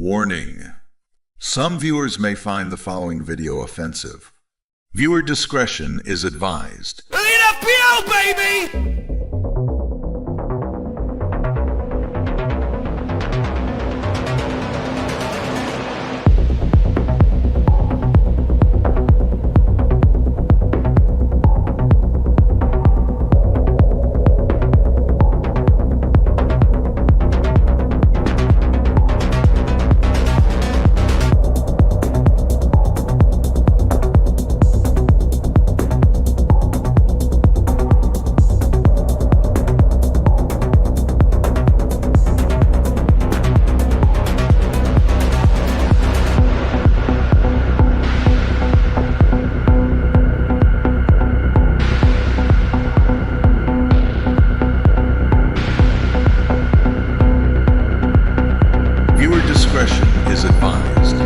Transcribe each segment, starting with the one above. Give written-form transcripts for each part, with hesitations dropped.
Warning. Some viewers may find the following video offensive. Viewer discretion is advised. Elite FPL, baby! Is advised.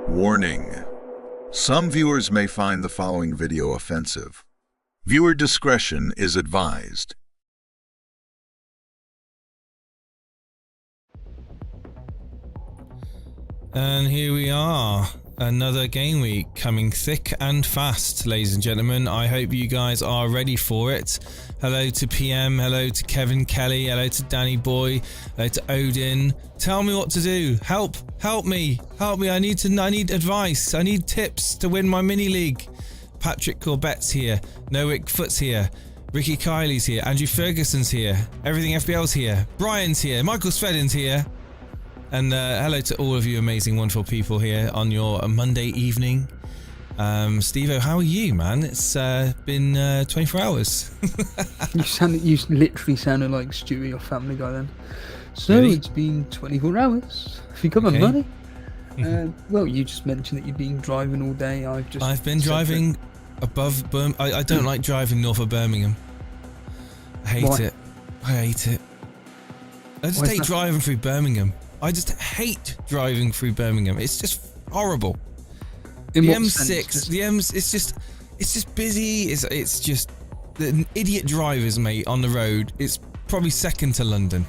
Warning. Some viewers may find the following video offensive. Viewer discretion is advised. And here we are, another game week coming thick and fast, ladies and gentlemen. I hope you guys are ready for it. Hello to PM, hello to Kevin Kelly, hello to Danny Boy, hello to Odin. Tell me what to do. Help me. I need advice. I need tips to win my mini league. Patrick Corbett's here. Nowick Foot's here. Ricky Kiley's here. Andrew Ferguson's here. Everything FPL's here. Brian's here. Michael Svedin's here. And hello to all of you amazing, wonderful people here on your Monday evening. Steve-O, how are you, man? It's been 24 hours. You literally sounded like Stewie or Family Guy then. So really? It's been 24 hours. Have you got my money? Well, you just mentioned that you've been driving all day. I've been driving above Birmingham. I don't like driving north of Birmingham. I hate it. I just hate driving through Birmingham. I just hate driving through Birmingham. It's just horrible. The M6, it's just busy. It's just the idiot drivers, mate, on the road. It's probably second to London.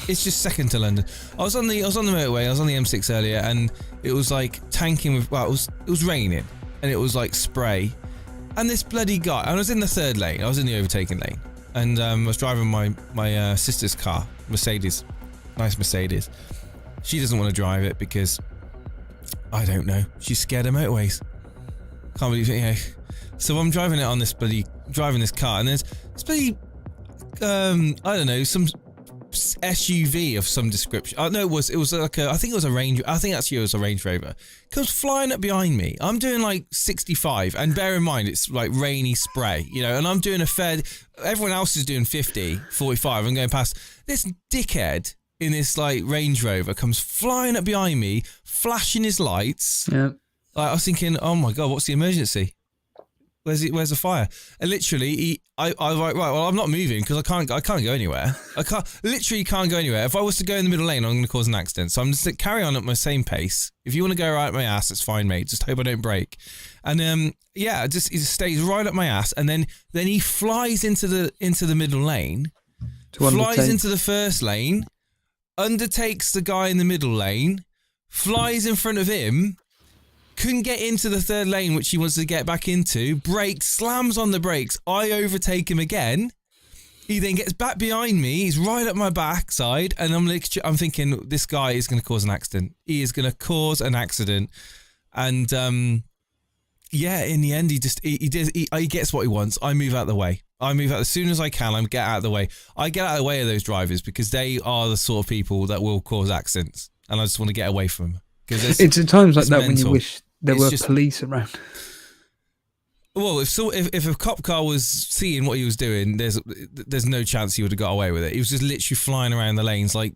It's just second to London. I was on the motorway. I was on the M6 earlier, and it was like tanking with. Well, it was raining, and it was like spray. And this bloody guy. I was in the third lane. I was in the overtaking lane, and I was driving my sister's car, Mercedes. Nice Mercedes. She doesn't want to drive it because I don't know. She's scared of motorways. Can't believe it. Yeah. So I'm driving it on this car, and there's this bloody I don't know, some SUV of some description. No, it was like I think it was a Range. I think actually it was a Range Rover. Comes flying up behind me. I'm doing like 65, and bear in mind it's like rainy spray, you know. And I'm doing a fair. Everyone else is doing 50, 45. I'm going past this dickhead in this like Range Rover comes flying up behind me, flashing his lights. Yeah. Like, I was thinking, oh my god, what's the emergency? Where's the fire? And literally, I was like, right, well, I'm not moving because I can't go anywhere. Literally can't go anywhere. If I was to go in the middle lane, I'm going to cause an accident. So I'm just like, carry on at my same pace. If you want to go right at my ass, it's fine, mate. Just hope I don't break. And yeah, he just stays right up my ass, and then he flies into the middle lane, flies into the first lane, undertakes the guy in the middle lane, flies in front of him. Couldn't get into the third lane, which he wants to get back into. Brakes, slams on the brakes. I overtake him again. He then gets back behind me. He's right at my backside, and I'm thinking, this guy is going to cause an accident. He is going to cause an accident, and yeah. In the end, he gets what he wants. I move out of the way. I move out as soon as I can. I get out of the way. I get out of the way of those drivers because they are the sort of people that will cause accidents, and I just want to get away from them. Because it's at times like that mental. When you wish there were police around. Well, if a cop car was seeing what he was doing, there's no chance he would have got away with it. He was just literally flying around the lanes like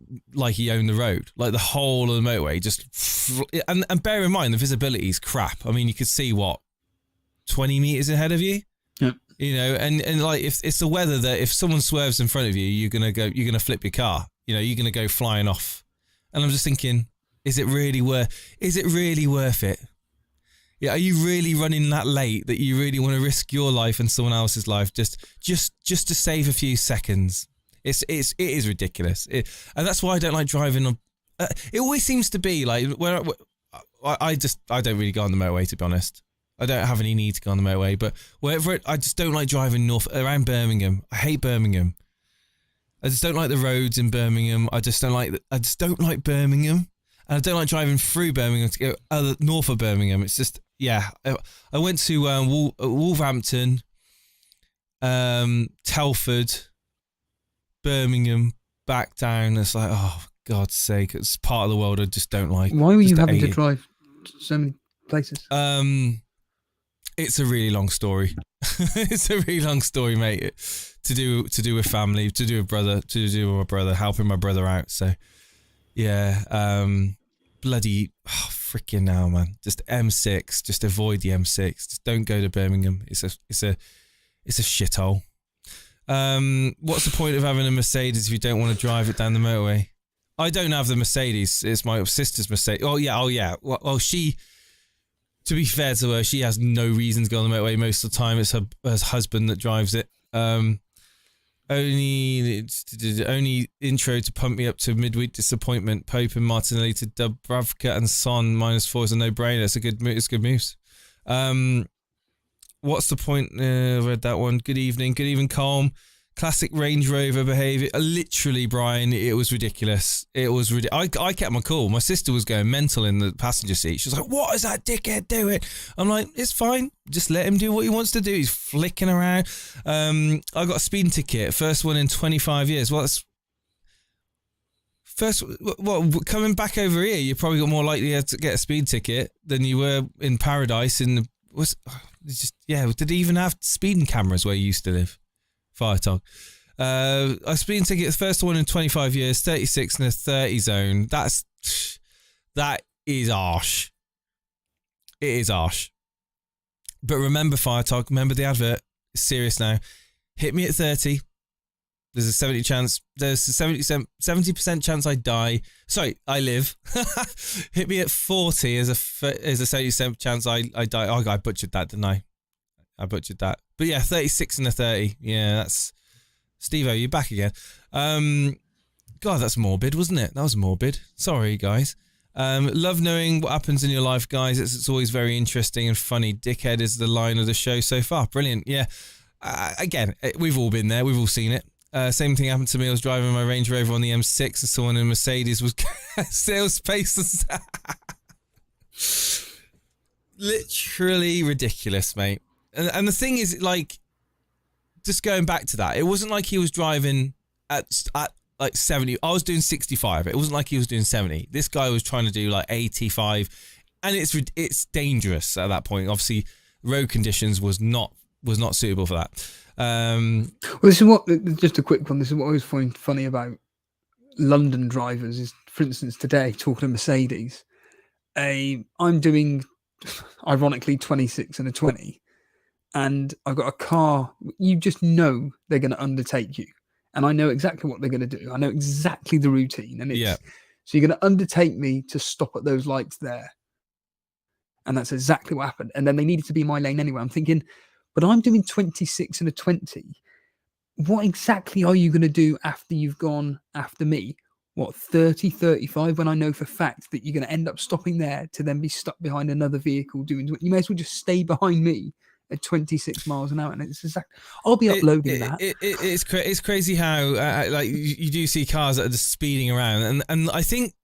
he owned the road, like the whole of the motorway. And bear in mind the visibility is crap. I mean, you could see 20 meters ahead of you. Yeah. You know, and like if it's the weather that if someone swerves in front of you, you're gonna flip your car. You know, you're gonna go flying off. And I'm just thinking, is it really worth it? Yeah, are you really running that late that you really want to risk your life and someone else's life just to save a few seconds? It is ridiculous, and that's why I don't like driving on. It always seems to be like where I don't really go on the motorway, to be honest. I don't have any need to go on the motorway, but I just don't like driving around Birmingham. I hate Birmingham. I just don't like the roads in Birmingham. I just don't like Birmingham. And I don't like driving through Birmingham to go north of Birmingham. It's just, yeah. I went to Wolverhampton, Telford, Birmingham, back down. It's like, oh, for God's sake. It's part of the world I just don't like. Why were you having to drive so many places? It's a really long story. It's a really long story, mate. To do with family, to do with my brother, helping my brother out. So, yeah, bloody freaking hell, man. Just M6. Just avoid the M6. Just don't go to Birmingham. It's a shithole. What's the point of having a Mercedes if you don't want to drive it down the motorway? I don't have the Mercedes. It's my sister's Mercedes. Oh yeah. Well, she. To be fair to her, she has no reason to go on the motorway most of the time. It's her husband that drives it. Only intro to pump me up to midweek disappointment. Pope and Martinelli to Dubravka and Son -4 is a no-brainer. It's good moves. What's the point? I read that one. Good evening, Colm. Classic Range Rover behaviour. Literally, Brian, it was ridiculous. It was ridiculous. I kept my cool. My sister was going mental in the passenger seat. She was like, what is that dickhead doing? I'm like, it's fine. Just let him do what he wants to do. He's flicking around. I got a speeding ticket. First one in 25 years. Well, coming back over here, you probably got more likely to get a speed ticket than you were in Paradise. Did he even have speeding cameras where you used to live? Firetog. A speeding ticket, the first one in 25 years, 36 in a 30 zone. That is harsh. It is harsh. But remember, Firetog, remember the advert. It's serious now. Hit me at 30. There's a 70% chance I die. Sorry, I live. Hit me at 40. There's a 70% chance I die. Oh, I butchered that, didn't I? I butchered that. But yeah, 36 and a 30. Yeah, that's... Steve-O, you're back again. God, that's morbid, wasn't it? That was morbid. Sorry, guys. Love knowing what happens in your life, guys. It's always very interesting and funny. Dickhead is the line of the show so far. Brilliant. Yeah. Again, we've all been there. We've all seen it. Same thing happened to me. I was driving my Range Rover on the M6 and someone in a Mercedes was sales pace. Literally ridiculous, mate. And the thing is, like, just going back to that, it wasn't like he was driving at like 70. I was doing 65. It wasn't like he was doing 70. This guy was trying to do like 85, and it's dangerous at that point. Obviously, road conditions was not suitable for that. Well, this is just a quick one. This is what I always find funny about London drivers is, for instance, today talking to Mercedes, I'm doing ironically 26 and a 20. And I've got a car, you just know they're going to undertake you. And I know exactly what they're going to do. I know exactly the routine. And so you're going to undertake me to stop at those lights there. And that's exactly what happened. And then they needed to be my lane anyway. I'm thinking, but I'm doing 26 and a 20. What exactly are you going to do after you've gone after me? What, 30, 35, when I know for fact that you're going to end up stopping there to then be stuck behind another vehicle doing... You may as well just stay behind me at 26 miles an hour, and it's exact. I'll be uploading that. It's crazy how like you do see cars that are just speeding around, and I think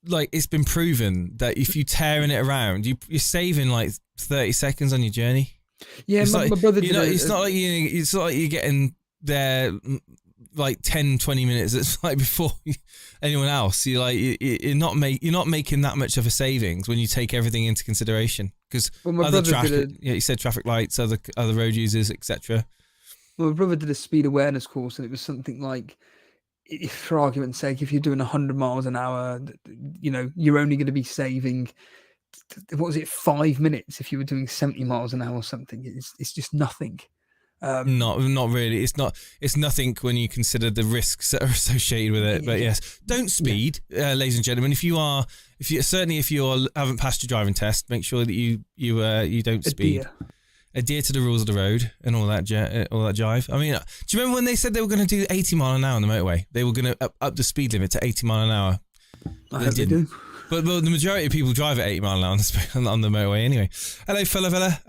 like it's been proven that if you tearing it around, you're saving like 30 seconds on your journey. Yeah, my brother did it's not like you're getting there like 10-20 minutes. It's like before anyone else. You're not making that much of a savings when you take everything into consideration, because other traffic, you said traffic lights, other road users, etc. My brother did a speed awareness course, and it was something like, if, for argument's sake, if you're doing 100 miles an hour, you're only going to be saving, what was it, 5 minutes if you were doing 70 miles an hour or something. It's just nothing. Not really. It's nothing when you consider the risks that are associated with it. But yes, don't speed, ladies and gentlemen. If you haven't passed your driving test, make sure that you don't speed. Adhere to the rules of the road and all that jive. I mean, do you remember when they said they were going to do 80 mile an hour on the motorway? They were going to up the speed limit to 80 mile an hour. I hope they do. But the majority of people drive at 80 mile an hour on the motorway anyway. Hello, fella.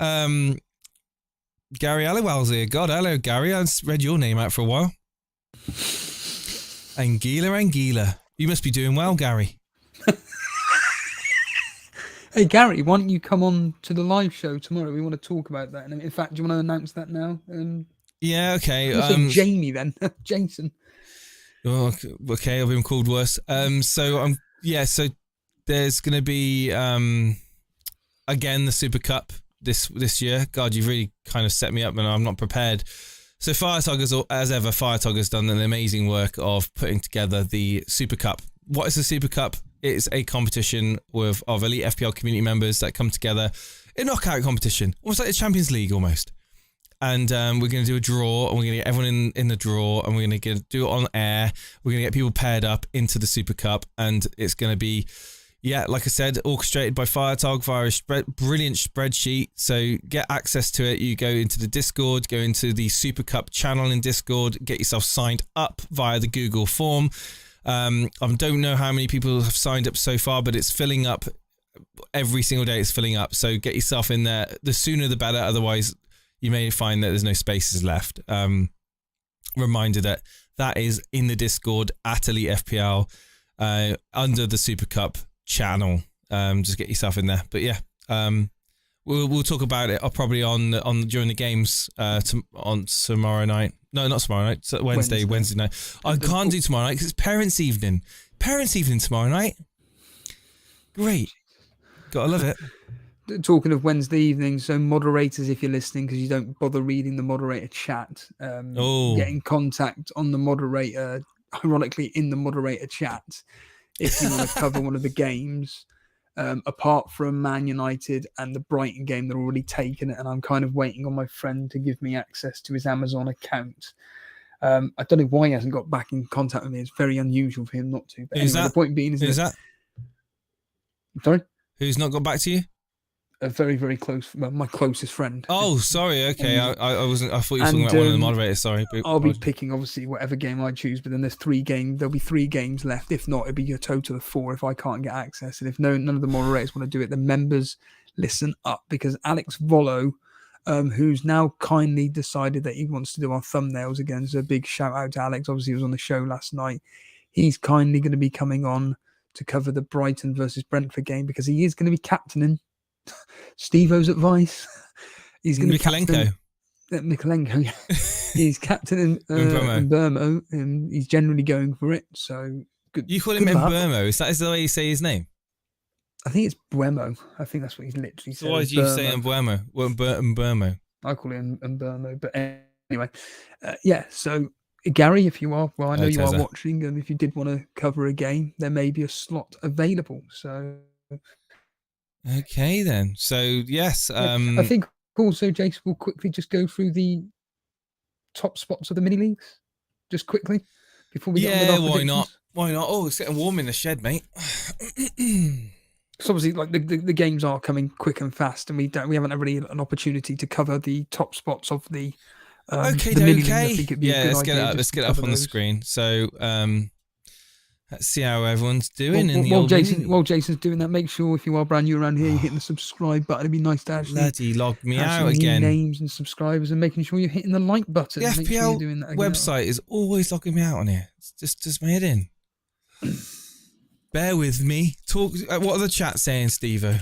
Gary Allowell's here. God, hello, Gary. I just read your name out for a while. Anguilla. You must be doing well, Gary. Hey, Gary, why don't you come on to the live show tomorrow? We want to talk about that. And in fact, do you want to announce that now? Yeah, okay. Jamie then. Jason. Oh, okay, I've been called worse. So there's going to be, again, the Super Cup this year. God, you've really kind of set me up, and I'm not prepared. So Firetog, as ever, Firetog has done an amazing work of putting together the Super Cup. What is the Super Cup? It's a competition of Elite FPL community members that come together, a knockout competition, almost like the Champions League almost. And we're going to do a draw, and we're going to get everyone in the draw, and we're going to do it on air. We're going to get people paired up into the Super Cup, and it's going to be, like I said, orchestrated by Firetog via a brilliant spreadsheet. So get access to it. You go into the Discord, go into the Super Cup channel in Discord, get yourself signed up via the Google form. I don't know how many people have signed up so far, but it's filling up every single day. It's filling up. So get yourself in there. The sooner the better. Otherwise, you may find that there's no spaces left. Reminder that is in the Discord at Elite FPL under the Super Cup channel. Just get yourself in there. But yeah, we'll talk about it probably on during the games on tomorrow night. No, not tomorrow night. So Wednesday night. I can't do tomorrow night because it's parents' evening. Parents' evening tomorrow night. Great. Gotta love it. Talking of Wednesday evening, so moderators, if you're listening, because you don't bother reading the moderator chat, get in contact on the moderator, ironically in the moderator chat, if you want to cover one of the games. Apart from Man United and the Brighton game, they're already taken it, and I'm kind of waiting on my friend to give me access to his Amazon account. I don't know why he hasn't got back in contact with me. It's very unusual for him not to. But anyway, the point being, who's that? Sorry? Who's not got back to you? A very, very close, my closest friend. Oh, sorry. Okay, I wasn't. I thought you were talking about one of the moderators. Sorry, I'll be picking obviously whatever game I choose, but then there's 3 games. There'll be 3 games left. If not, it'll be a total of 4 if I can't get access. And if none of the moderators want to do it, the members listen up, because Alex Volo, who's now kindly decided that he wants to do our thumbnails again. So a big shout out to Alex. Obviously, he was on the show last night. He's kindly going to be coming on to cover the Brighton versus Brentford game, because he is going to be captaining Steve-O's advice. He's going to be Mikalenko. Yeah. He's captain in Burmo, and he's generally going for it. So good. You call him Mbermo? Is the way you say his name? I think it's Buemo. I think that's what he's literally saying. So why do you say Mbuemo? Well, Mbermo. I call him Mbermo. But anyway, so Gary, if you are, well, I know you are watching, and if you did want to cover a game, there may be a slot available. So. Okay, then. So, yes. I think also, Jason, will quickly just go through the top spots of the mini leagues, just quickly, before we get on with our predictions. Why not? Oh, it's getting warm in the shed, mate. So obviously, like the games are coming quick and fast, and we haven't had really an opportunity to cover the top spots of the okay. Mini leagues. I think it'd be let's get it up on the screen. So, Let's see how everyone's doing in the old While Jason's doing that, make sure if you are brand new around here, you're hitting the subscribe button. It'd be nice to actually bloody log me have out some again. New names and subscribers, and making sure you're hitting the like button. The Make sure FPL you're doing that again. website is always logging me out on here. It's just does my head in. Bear with me. Talk. What are the chat saying, Steve-o?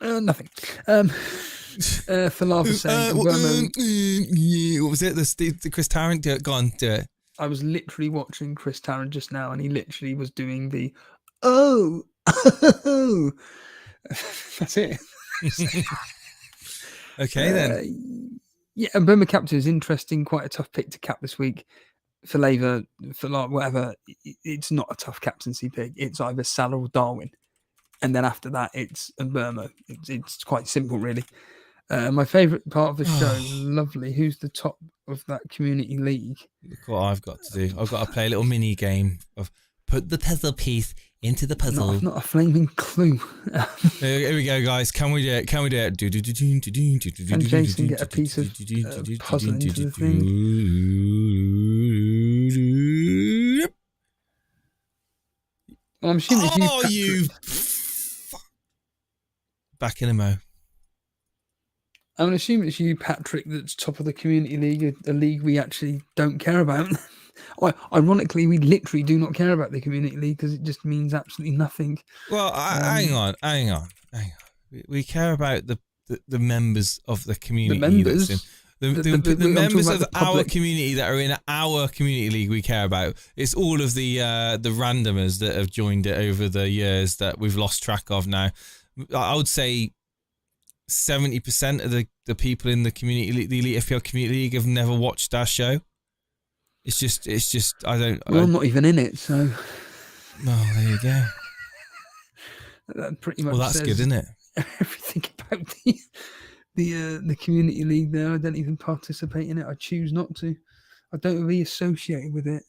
Nothing. For laugh's sake, what was it? The Chris Tarrant? Do it. Go on, do it. I was literally watching Chris Tarrant just now, and he literally was doing the oh. That's it. Okay then. Yeah, and Burma Captain is interesting. Quite a tough pick to cap this week for Labour, for like whatever. It's not a tough captaincy pick. It's either Salah or Darwin, and then after that, it's Burma. It's quite simple, really. My favourite part of the show, lovely. Who's the top of that community league? Look what I've got to do. I've got to play a little mini game of put the puzzle piece into the puzzle. Not a flaming clue. Here we go, guys. Can we do it? Can we do it? Can Jason get a piece of puzzle into the thing? Well, I'm assuming it's you. Back in a mo. I'm going to assume it's you, Patrick, that's top of the community league, a league we actually don't care about. Ironically, we literally do not care about the community league because it just means absolutely nothing. Well, hang on. We care about the members of the community. The members? The members of our community that are in our community league we care about. It's all of the randomers that have joined it over the years that we've lost track of now. I would say 70% of the people in the community, the Elite FPL community league, have never watched our show. It's just. I'm not even in it, so. Oh, there you go. That pretty much. Well, that's good, isn't it? Everything about the community league there. I don't even participate in it. I choose not to. I don't be associated with it.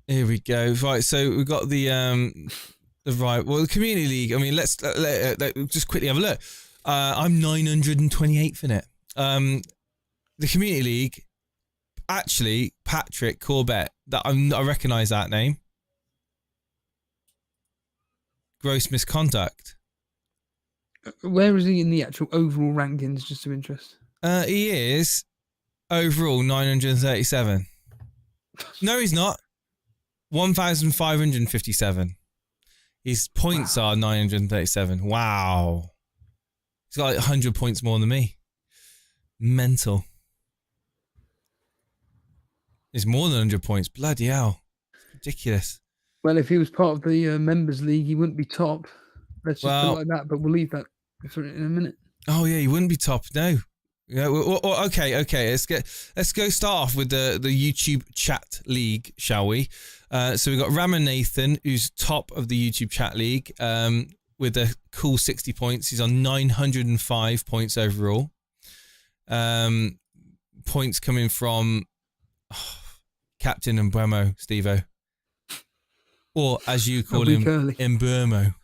Here we go. Right, so we've got the the community league. I mean, let's just quickly have a look. I'm 928th in it. The community league, actually, Patrick Corbett. I recognise that name. Gross misconduct. Where is he in the actual overall rankings? Just of interest. He is overall 937. No, he's not. 1,557. His points are 937. Wow. He's got like 100 points more than me. Mental. It's more than 100 points. Bloody hell. Ridiculous. Well, if he was part of the members league, he wouldn't be top. Let's just put it like that, but we'll leave that for in a minute. Oh yeah, he wouldn't be top. No. Yeah. Okay. Let's go start off with the YouTube chat league, shall we? So we've got Ramanathan, who's top of the YouTube chat league, with a cool 60 points. He's on 905 points overall. Points coming from Captain Mbuemo, Steve-o. Or as you call him, Mbuemo.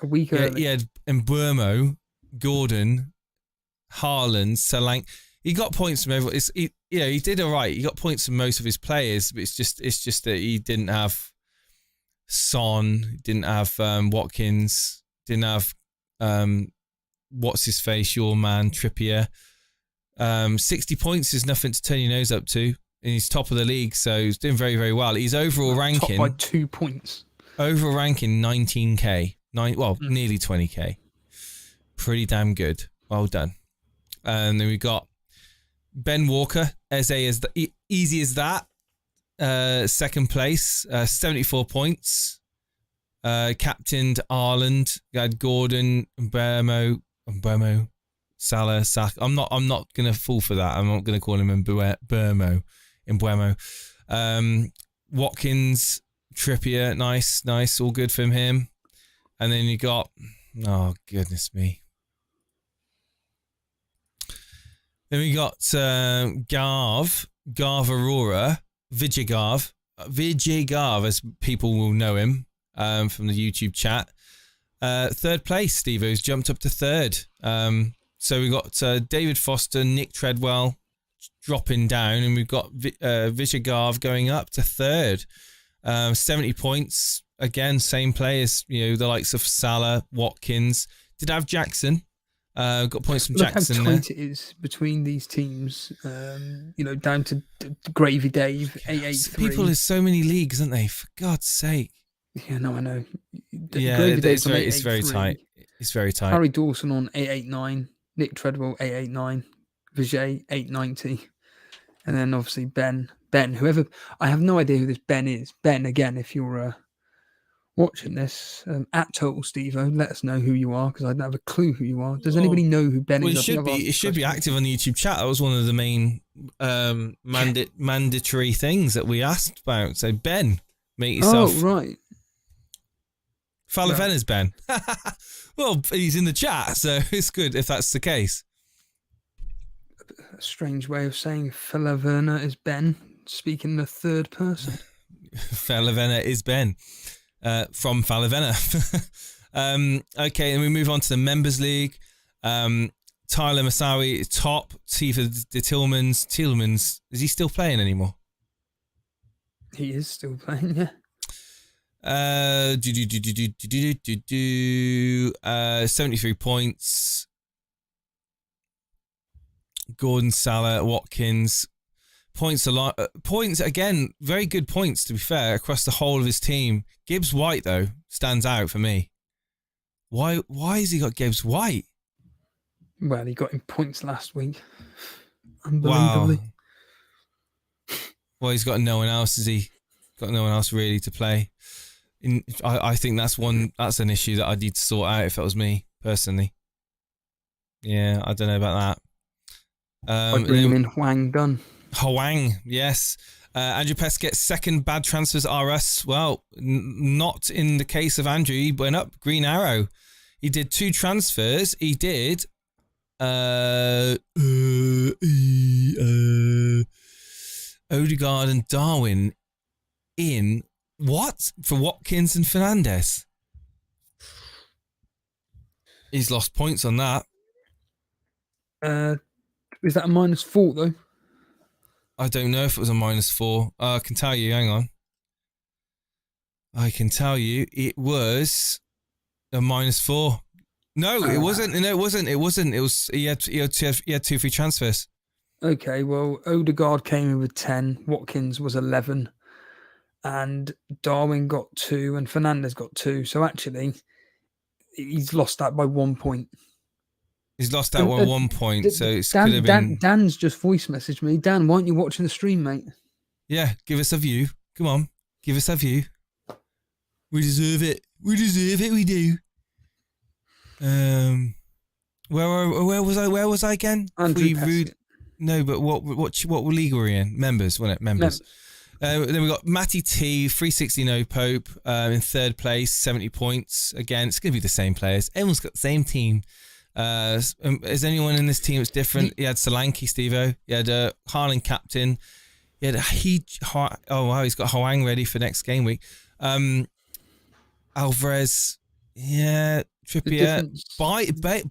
A week early. He had Mbuemo, Gordon, Haaland, Solanke. He got points from everyone. He did all right. He got points from most of his players, but it's just that he didn't have Son, didn't have Watkins, didn't have what's his face, your man Trippier. 60 points is nothing to turn your nose up to, and he's top of the league, so he's doing very, very well. His overall ranking top by 2 points. Overall ranking 19k, nearly 20k. Pretty damn good. Well done. And then we got Ben Walker, easy as that. Second place, 74 points. Captained Ireland. You had Gordon, Mbuemo, Salah, Saka. I'm not gonna fall for that. I'm not gonna call him Mbuemo. Watkins, Trippier, nice, all good from him. And then you got, oh goodness me. Then we got Garv Aurora, Vijay Garv, as people will know him from the YouTube chat. Third place, Steve-o's jumped up to third. So we got David Foster, Nick Treadwell dropping down, and we've got Vijay Garv going up to third. 70 points. Again, same players, the likes of Salah, Watkins. Did have Jackson. Got points from Jackson how there. tight it is between these teams. Down to Gravy Dave, 883. People, there's so many leagues, aren't they? For God's sake. Yeah, no, I know. Yeah, it's very tight. It's very tight. Harry Dawson on 889, Nick Treadwell 889, Vijay 890, and then obviously Ben, whoever. I have no idea who this Ben is. Ben, again, if you're watching this, at Total Stevo, let us know who you are, because I don't have a clue who you are. Does anybody know who Ben is? It should be active on the YouTube chat. That was one of the main mandatory things that we asked about. So Ben, make yourself. Oh, right. Falavena's Ben. Well, he's in the chat, so it's good if that's the case. A strange way of saying Falavena is Ben, speaking in the third person. Falavena is Ben. From Falavena. Okay, and we move on to the Members League. Tyler Masawi, top. Tifa de Tillmans. Tillmans, is he still playing anymore? He is still playing, yeah. 73 points. Gordon, Salah, Watkins. Points a lot. Points again. Very good points, to be fair, across the whole of his team. Gibbs White though stands out for me. Why has he got Gibbs White? Well, he got him points last week. Unbelievably. Wow. Well, he's got no one else. Has he? Got no one else really to play. I think that's an issue that I need to sort out if it was me personally. Yeah, I don't know about that. I bring him in Huang Dun. Huang, yes. Andrew Pest gets second bad transfers RS. Well, not in the case of Andrew. He went up Green Arrow. He did 2 transfers. He did Odegaard and Darwin in what? For Watkins and Fernandes. He's lost points on that. Is that a -4 though? I don't know if it was a -4. I can tell you, hang on. I can tell you it was a -4. No, it wasn't. No, it wasn't. It wasn't. It was, he had 2 free transfers. Okay, well, Odegaard came in with 10, Watkins was 11, and Darwin got 2, and Fernandes got 2. So actually, he's lost that by 1 point. He's lost that by 1 point, so it could have been... Dan's just voice messaged me. Dan, why aren't you watching the stream, mate? Yeah, give us a view. Come on, give us a view. We deserve it. We deserve it, we do. Where was I again? No, but what league were we in? Members, wasn't it? Members. Then we got Matty T, 360 no Pope, in third place, 70 points. Again, it's going to be the same players. Everyone's got the same team. Is anyone in this team that's different? He had Solanke, Steve-O. He had Haaland captain. He had he's got Hwang ready for next game week. Alvarez, yeah, Trippier,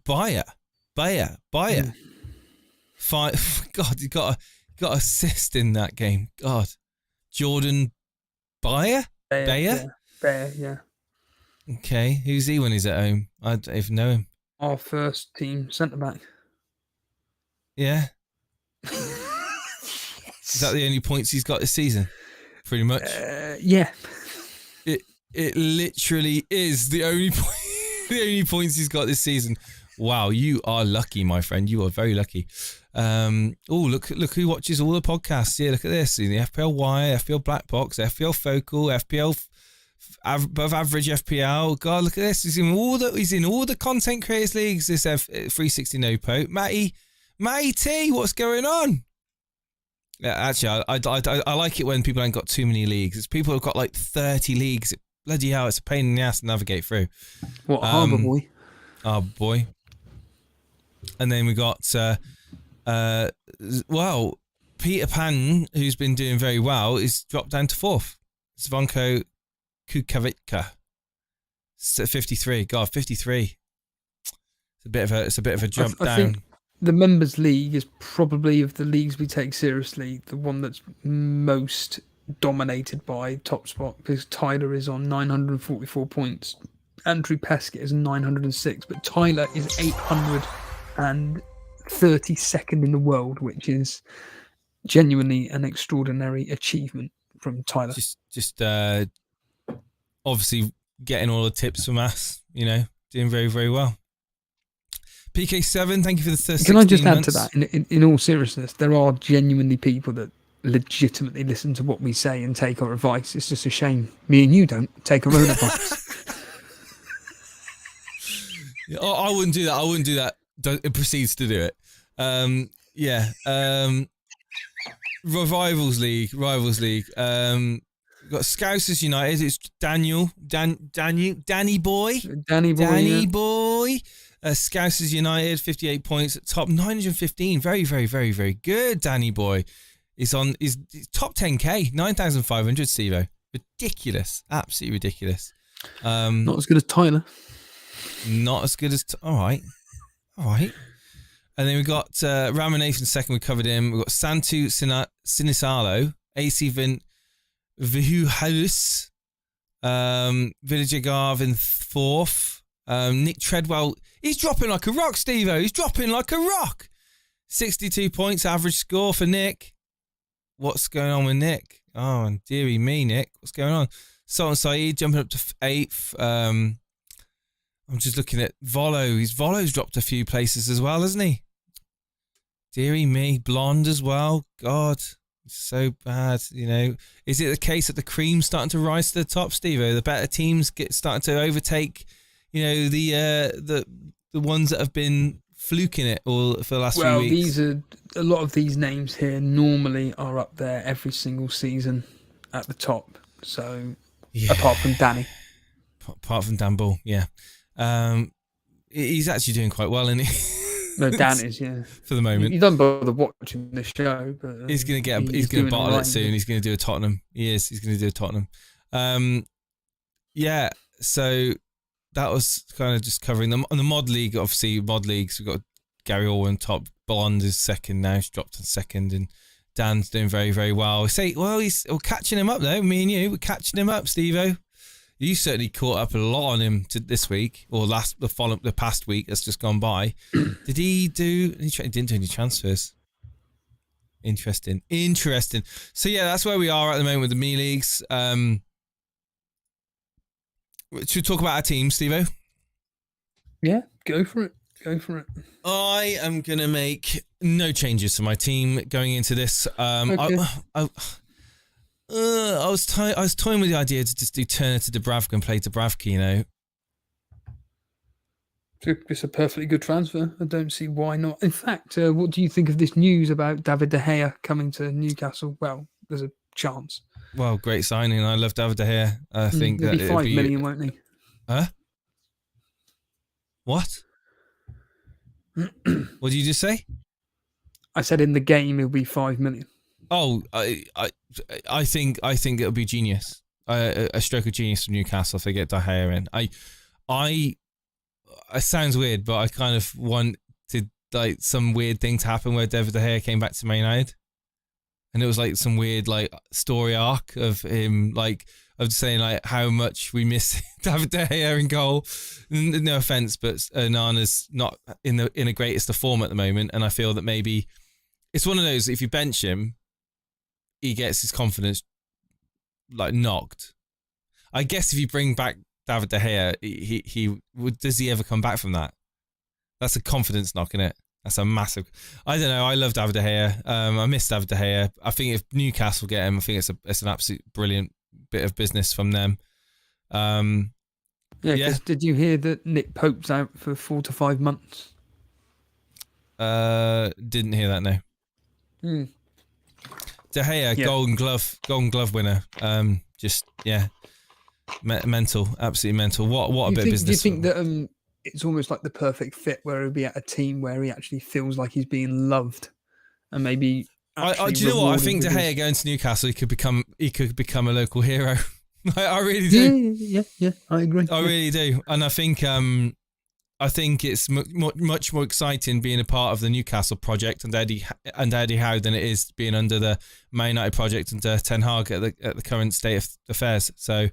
Bayer. God, you got assist in that game. God, Jordan Bayer. Bayer, yeah. Okay, who's he when he's at home? I don't even know him. Our first team centre-back. Yeah. Is that the only points he's got this season? Pretty much. Yeah. It literally is the only points he's got this season. Wow, you are lucky, my friend. You are very lucky. Look who watches all the podcasts. Yeah, look at this. The FPL Wire, FPL Black Box, FPL Focal, FPL above average FPL. God, look at this. He's in all the content creators leagues. This 360 no Pope. Matty T, what's going on? Yeah, actually, I like it when people ain't got too many leagues. It's people who've got like 30 leagues. Bloody hell, it's a pain in the ass to navigate through. What, Harbour Boy? Oh boy. And then we got Peter Pan, who's been doing very well, is dropped down to 4th. Zvonko Kukavica, 53. God, 53. It's a bit of a jump down. I think the Members League is probably, of the leagues we take seriously, the one that's most dominated by top spot because Tyler is on 944 points. Andrew Peskett is 906, but Tyler is 832nd in the world, which is genuinely an extraordinary achievement from Tyler. Just obviously getting all the tips from us, doing very, very well. PK7, thank you for the 16 Can I just add months. to that? In all seriousness, there are genuinely people that legitimately listen to what we say and take our advice. It's just a shame me and you don't take our own advice. I wouldn't do that. It proceeds to do it. Rivals League. We've got Scousers United. It's Danny Boy. Scousers United, 58 points at top, 915. Very, very, very, very good. Danny Boy is top 10k, 9,500. Steve-O, ridiculous, absolutely ridiculous. Not as good as Tyler. Not as good as all right. And then we've got Ramanathan second. We covered him. We've got Santu Sinisalo, AC Vihuhalus, Villager Garvin fourth. Nick Treadwell, he's dropping like a rock, Steve-O. He's dropping like a rock. 62 points average score for Nick. What's going on with Nick? Oh, dearie me, Nick. What's going on? Sultan Saeed jumping up to 8th. I'm just looking at Volo. Volo's dropped a few places as well, hasn't he? Dearie me. Blonde as well. God, it's so bad, Is it the case that the cream's starting to rise to the top, Steve-O? The better teams starting to overtake, the ones that have been fluking it all for the last few weeks. A lot of these names here normally are up there every single season at the top. So, apart from Danny. Apart from Dan Bull, yeah. He's actually doing quite well, isn't he? No, Dan is, yeah. For the moment. You don't bother watching the show, but he's going to bottle it soon. He's going to do a Tottenham. He is. He's going to do a Tottenham. So that was kind of just covering them. On the mod league, obviously, mod leagues, we've got Gary Orwin top. Blonde is second now. He's dropped to second, and Dan's doing very, very well. We're catching him up though. Me and you, we're catching him up, Steve-O. You certainly caught up a lot on him this week, or the past week that's just gone by. Did he do? He didn't do any transfers. Interesting. So yeah, that's where we are at the moment with the me leagues. Should we talk about our team, Steve-O? Yeah, go for it. I am gonna make no changes to my team going into this. Okay. I was toying with the idea to just do Turner to Dubravka and play Dubravka, It's a perfectly good transfer. I don't see why not. In fact, what do you think of this news about David De Gea coming to Newcastle? Well, there's a chance. Well, great signing. I love David De Gea. I think he'll that be 5 million, won't he? Huh? What? What did you just say? I said in the game he'll be 5 million. Oh, I think it'll be genius. A stroke of genius from Newcastle if they get De Gea in. It sounds weird, but I kind of wanted some weird thing to happen where David De Gea came back to Man United, and it was like some weird story arc of him of saying how much we miss David De Gea in goal. No offense, but Nana's not in the greatest of form at the moment, and I feel that maybe it's one of those, if you bench him, he gets his confidence knocked. I guess if you bring back David De Gea, does he ever come back from that? That's a confidence knock, isn't it? That's a massive. I don't know. I love David De Gea. I miss David De Gea. I think if Newcastle get him, I think it's an absolute brilliant bit of business from them. Yeah. Did you hear that Nick Pope's out for 4 to 5 months? Didn't hear that. No. De Gea, yeah. Golden Glove winner. Mental, absolutely mental. What a bit of business. Do you think that it's almost like the perfect fit where he'll be at a team where he actually feels like he's being loved, and maybe? Do you know what? I think De Gea going to Newcastle, he could become a local hero. I really do. Yeah, I agree. I really do, and I think I think it's much more exciting being a part of the Newcastle project and Eddie Howe than it is being under the Man United project under Ten Hag at the current state of affairs. So,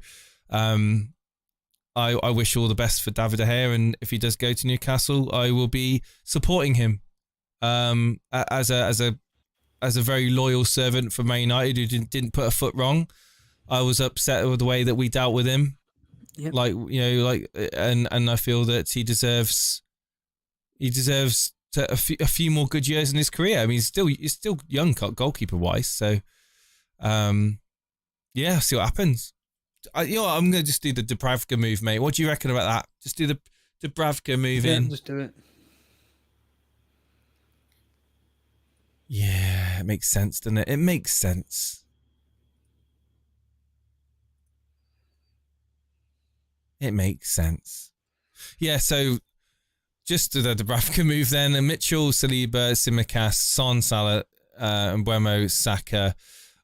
I wish all the best for David De Gea, and if he does go to Newcastle, I will be supporting him as a very loyal servant for Man United who didn't put a foot wrong. I was upset with the way that we dealt with him. Yep. And I feel that he deserves a few more good years in his career. I mean, he's still young goalkeeper wise. So, see what happens. I'm going to just do the Dubravka move, mate. What do you reckon about that? Just do the Dubravka move in. Just do it. Yeah, it makes sense, doesn't it? It makes sense. It makes sense. Yeah, so just to the Dubravka move then. Mitchell, Saliba, Tsimikas, Son, Salah, Mbeumo, Saka,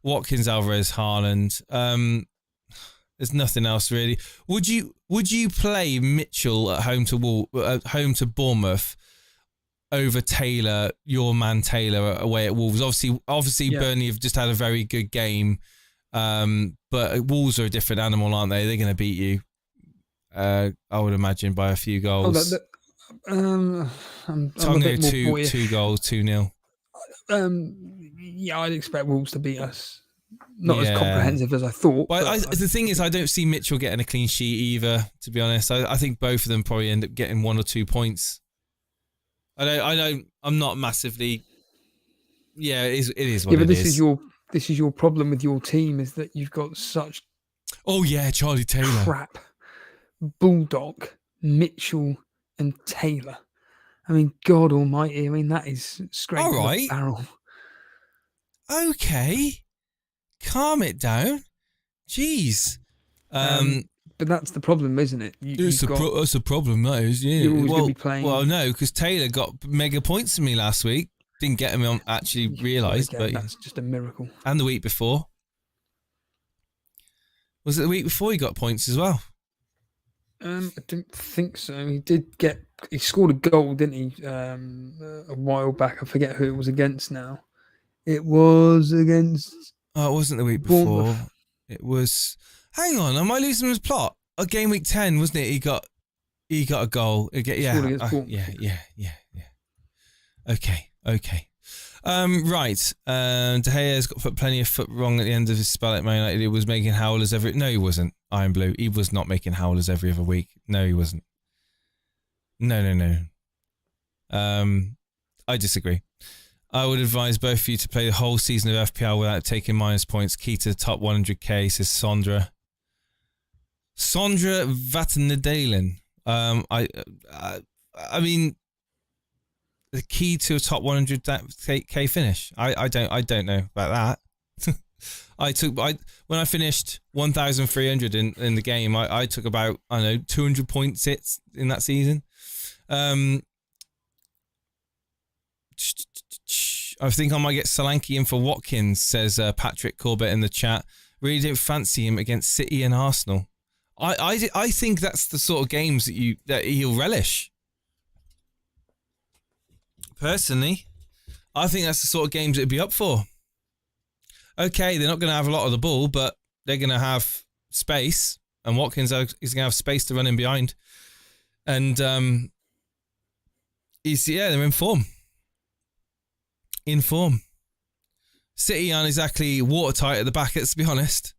Watkins, Alvarez, Haaland. There's nothing else really. Would you play Mitchell at home to Bournemouth over Taylor, your man Taylor away at Wolves? Obviously, yeah. Burnley have just had a very good game, but Wolves are a different animal, aren't they? They're going to beat you. I would imagine by a few goals. I'm a bit more 2 goals, 2-0. Yeah, I'd expect Wolves to beat us. Not as comprehensive as I thought. But the thing is, I don't see Mitchell getting a clean sheet either. To be honest, I think both of them probably end up getting 1 or 2 points. I'm not massively. Yeah, it is what it is. This is your problem with your team, is that you've got such. Oh yeah, Charlie Taylor. Crap. Bulldog, Mitchell, and Taylor. I mean, God Almighty! I mean, that is straight to the barrel. Okay, calm it down. Jeez. But that's the problem, isn't it? That's a problem. That is, yeah. You're always going to be playing. Well, no, because Taylor got mega points from me last week. Didn't get him on actually realised, but that's just a miracle. And the week before. Was it the week before he got points as well? I don't think so. He scored a goal, didn't he? A while back. I forget who it was against now. It was against. Oh, it wasn't the week Bournemouth. before. It was. Hang on, am I losing his plot? Game week 10, wasn't it? He got a goal. Yeah. Okay. Right. De Gea's got plenty of foot wrong at the end of his spell at Man United. He was making howlers every. No, he wasn't. Iron Blue. He was not making howlers every other week. No, he wasn't. No. I disagree. I would advise both of you to play the whole season of FPL without taking minus points. Key to the top 100k, says Sondra. Sondra Vatnedalen. I mean, the key to a top 100k finish. I don't know about that. When I finished 1,300 in the game, I took about 200 points hits in that season. I think I might get Solanke in for Watkins, says Patrick Corbett in the chat. Really didn't fancy him against City and Arsenal. I think that's the sort of games that he'll relish. Personally, I think that's the sort of games it'd be up for. Okay, they're not going to have a lot of the ball, but they're going to have space, and Watkins is going to have space to run in behind. And they're in form. In form. City aren't exactly watertight at the back, let's be honest.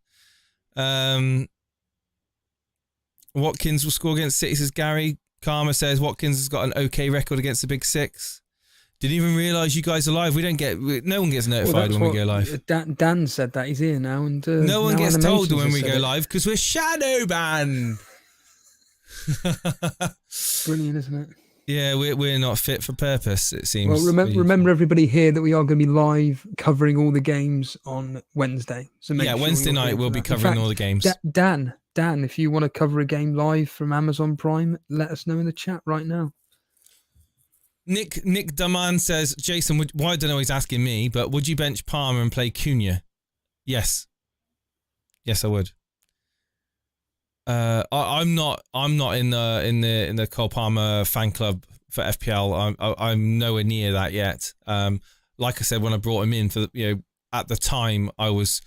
Watkins will score against City, says Gary. Karma says Watkins has got an okay record against the Big Six. Didn't even realise you guys are live. No one gets notified when we go live. Dan said that he's here now, and no one gets told when we go live because we're shadow banned. Brilliant, isn't it? Yeah, we're not fit for purpose, it seems. Well, remember everybody here that we are going to be live covering all the games on Wednesday. So Wednesday night we'll be covering all the games. Dan, if you want to cover a game live from Amazon Prime, let us know in the chat right now. Nick Daman says, Jason, I don't know he's asking me, but would you bench Palmer and play Cunha? Yes. Yes, I would. I'm not in the Cole Palmer fan club for FPL. I'm nowhere near that yet. Like I said, when I brought him in at the time I was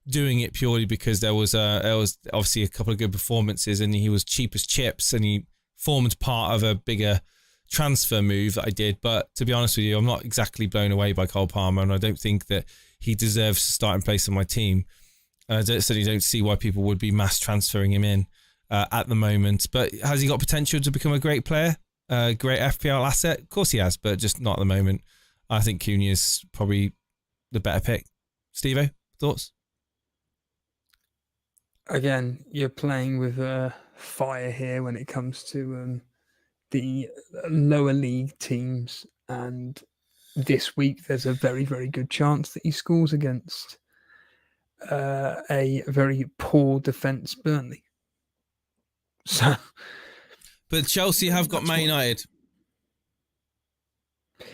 doing it purely because there was obviously a couple of good performances and he was cheap as chips and he formed part of a bigger transfer move that I did. But to be honest with you, I'm not exactly blown away by Cole Palmer, and I don't think that he deserves to start in place on my team. I certainly don't see why people would be mass transferring him in at the moment. But has he got potential to become a great player, a great FPL asset? Of course he has, but just not at the moment. I think Cunha's probably the better pick. Steve-O, thoughts? Again, you're playing with fire here when it comes to the lower league teams, and this week there's a very, very good chance that he scores against a very poor defence Burnley. So, but Chelsea have got Man United.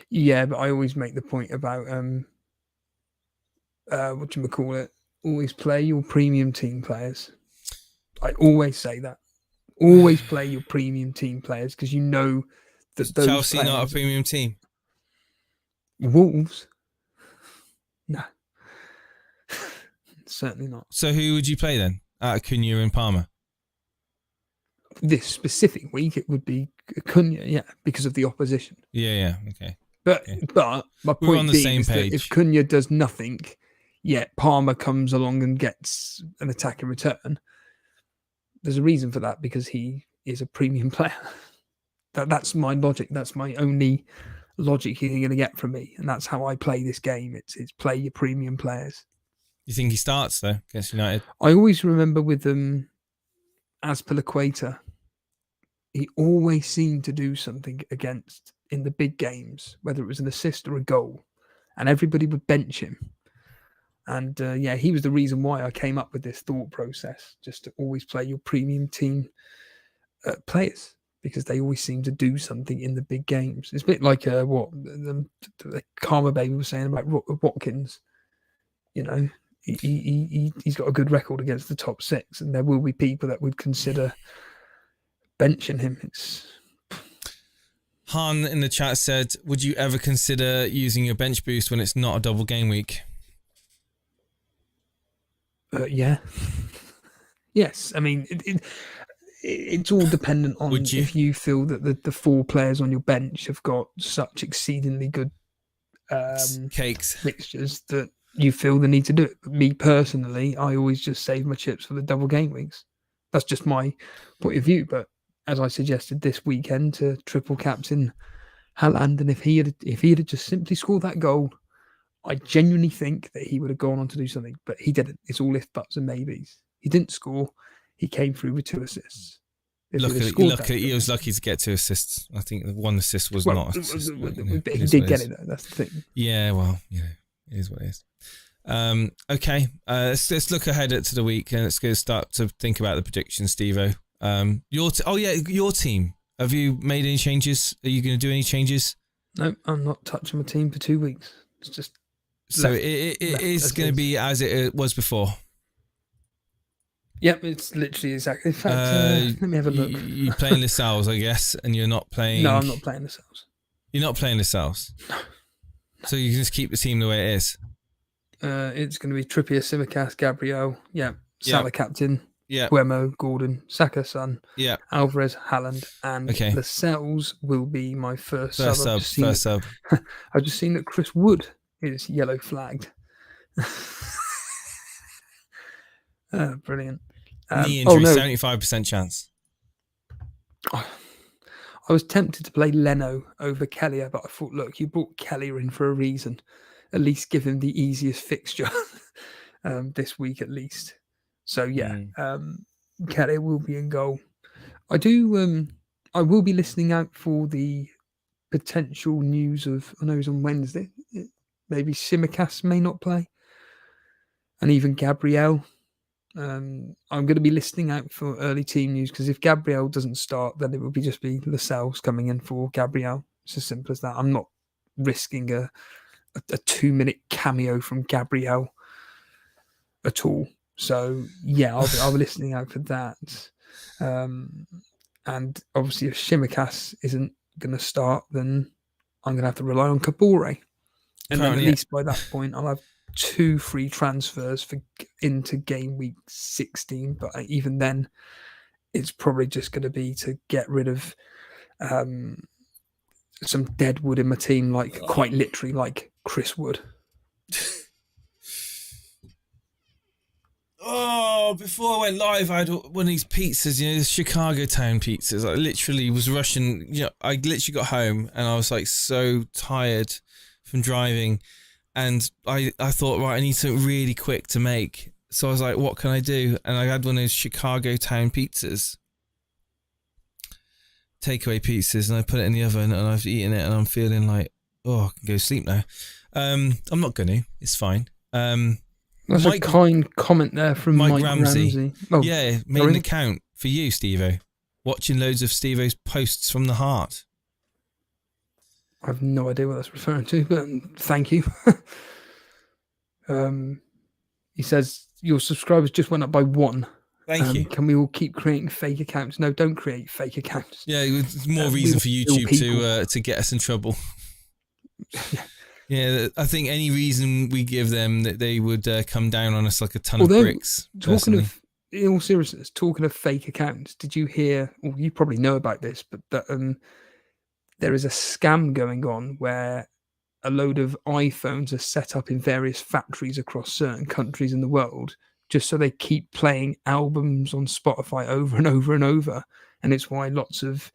Yeah, but I always make the point about whatchamacallit, always play your premium team players. I always say that. Always play your premium team players because you know that those Chelsea players, not a premium team. Wolves? No. Certainly not. So who would you play then out of Cunha and Palmer? This specific week it would be Cunha, yeah, because of the opposition. Yeah, okay. But my point on the being same is page. that if Cunha does nothing, yet Palmer comes along and gets an attack in return, there's a reason for that because he is a premium player. That's my logic. That's my only logic you're going to get from me, and that's how I play this game. It's play your premium players. You think he starts though against United? I always remember with Azpilicueta, he always seemed to do something against in the big games, whether it was an assist or a goal, and everybody would bench him. And he was the reason why I came up with this thought process, just to always play your premium team players, because they always seem to do something in the big games. It's a bit like what the Karma Baby was saying about Watkins. You know, he's got a good record against the top six, and there will be people that would consider benching him. Han in the chat said, would you ever consider using your bench boost when it's not a double game week? Yeah. Yes. I mean, it's all dependent on if you feel that the four players on your bench have got such exceedingly good fixtures that you feel the need to do it. But me personally, I always just save my chips for the double game weeks. That's just my point of view. But as I suggested this weekend to triple captain Haaland, and if he had just simply scored that goal, I genuinely think that he would have gone on to do something, but he didn't. It's all if, buts, and maybes. He didn't score. He came through with 2 assists. He was lucky to get 2 assists. I think 1 assist was not. But he did get it though. That's the thing. Yeah, well, it is what it is. Okay, let's look ahead to the week and let's go start to think about the predictions, Steve-O. Your team. Have you made any changes? Are you going to do any changes? No, I'm not touching my team for 2 weeks. It's just. So it is going to be as it was before. Yep, it's literally exactly. In fact, let me have a look. You're playing Lascelles, I guess, and you're not playing. No, I'm not playing Lascelles. You're not playing Lascelles. No. So you can just keep the team the way it is. It's going to be Trippier, Simicast, Gabriel. Yeah, Salah captain. Yeah, Guemo, Gordon, Saka, Son. Yeah, Alvarez, Haaland, and Lascelles will be my first sub. First sub. I've just seen that Chris Wood is yellow flagged. Brilliant. Knee injury, 75% chance. I was tempted to play Leno over Kellier, but I thought, look, you brought Kellier in for a reason. At least give him the easiest fixture this week, at least. So Kellier will be in goal. I will be listening out for the potential news of. I know it's on Wednesday. Maybe Simicast may not play, and even Gabriel. I'm going to be listening out for early team news because if Gabriel doesn't start, then it will just be Lascelles coming in for Gabriel. It's as simple as that. I'm not risking a 2-minute cameo from Gabriel at all. So I'll be listening out for that. And obviously, if Shimikas isn't going to start, then I'm going to have to rely on Kabore. And then at least by that point, I'll have 2 free transfers into game week 16. But even then, it's probably just going to be to get rid of some dead wood in my team, like quite literally like Chris Wood. Oh, before I went live, I had one of these pizzas, the Chicago Town pizzas. I literally was rushing. I literally got home and I was like so tired from driving, and I thought, right, I need something really quick to make. So I was like, what can I do? And I had one of those Chicago Town pizzas, takeaway pizzas, and I put it in the oven and I've eaten it and I'm feeling like, I can go to sleep now. I'm not going to. It's fine. That's a kind comment there from Mike Ramsey. Oh, yeah, made an account for you, Steve-O. Watching loads of Steve-O's posts from the heart. I have no idea what that's referring to, but thank you. He says, your subscribers just went up by 1. Thank you. Can we all keep creating fake accounts? No, don't create fake accounts. Yeah, it's more reason for YouTube to get us in trouble. Yeah, I think any reason we give them that they would come down on us like a ton of bricks. In all seriousness, talking of fake accounts, did you hear, or you probably know about this, but that there is a scam going on where a load of iPhones are set up in various factories across certain countries in the world just so they keep playing albums on Spotify over and over and over. And it's why lots of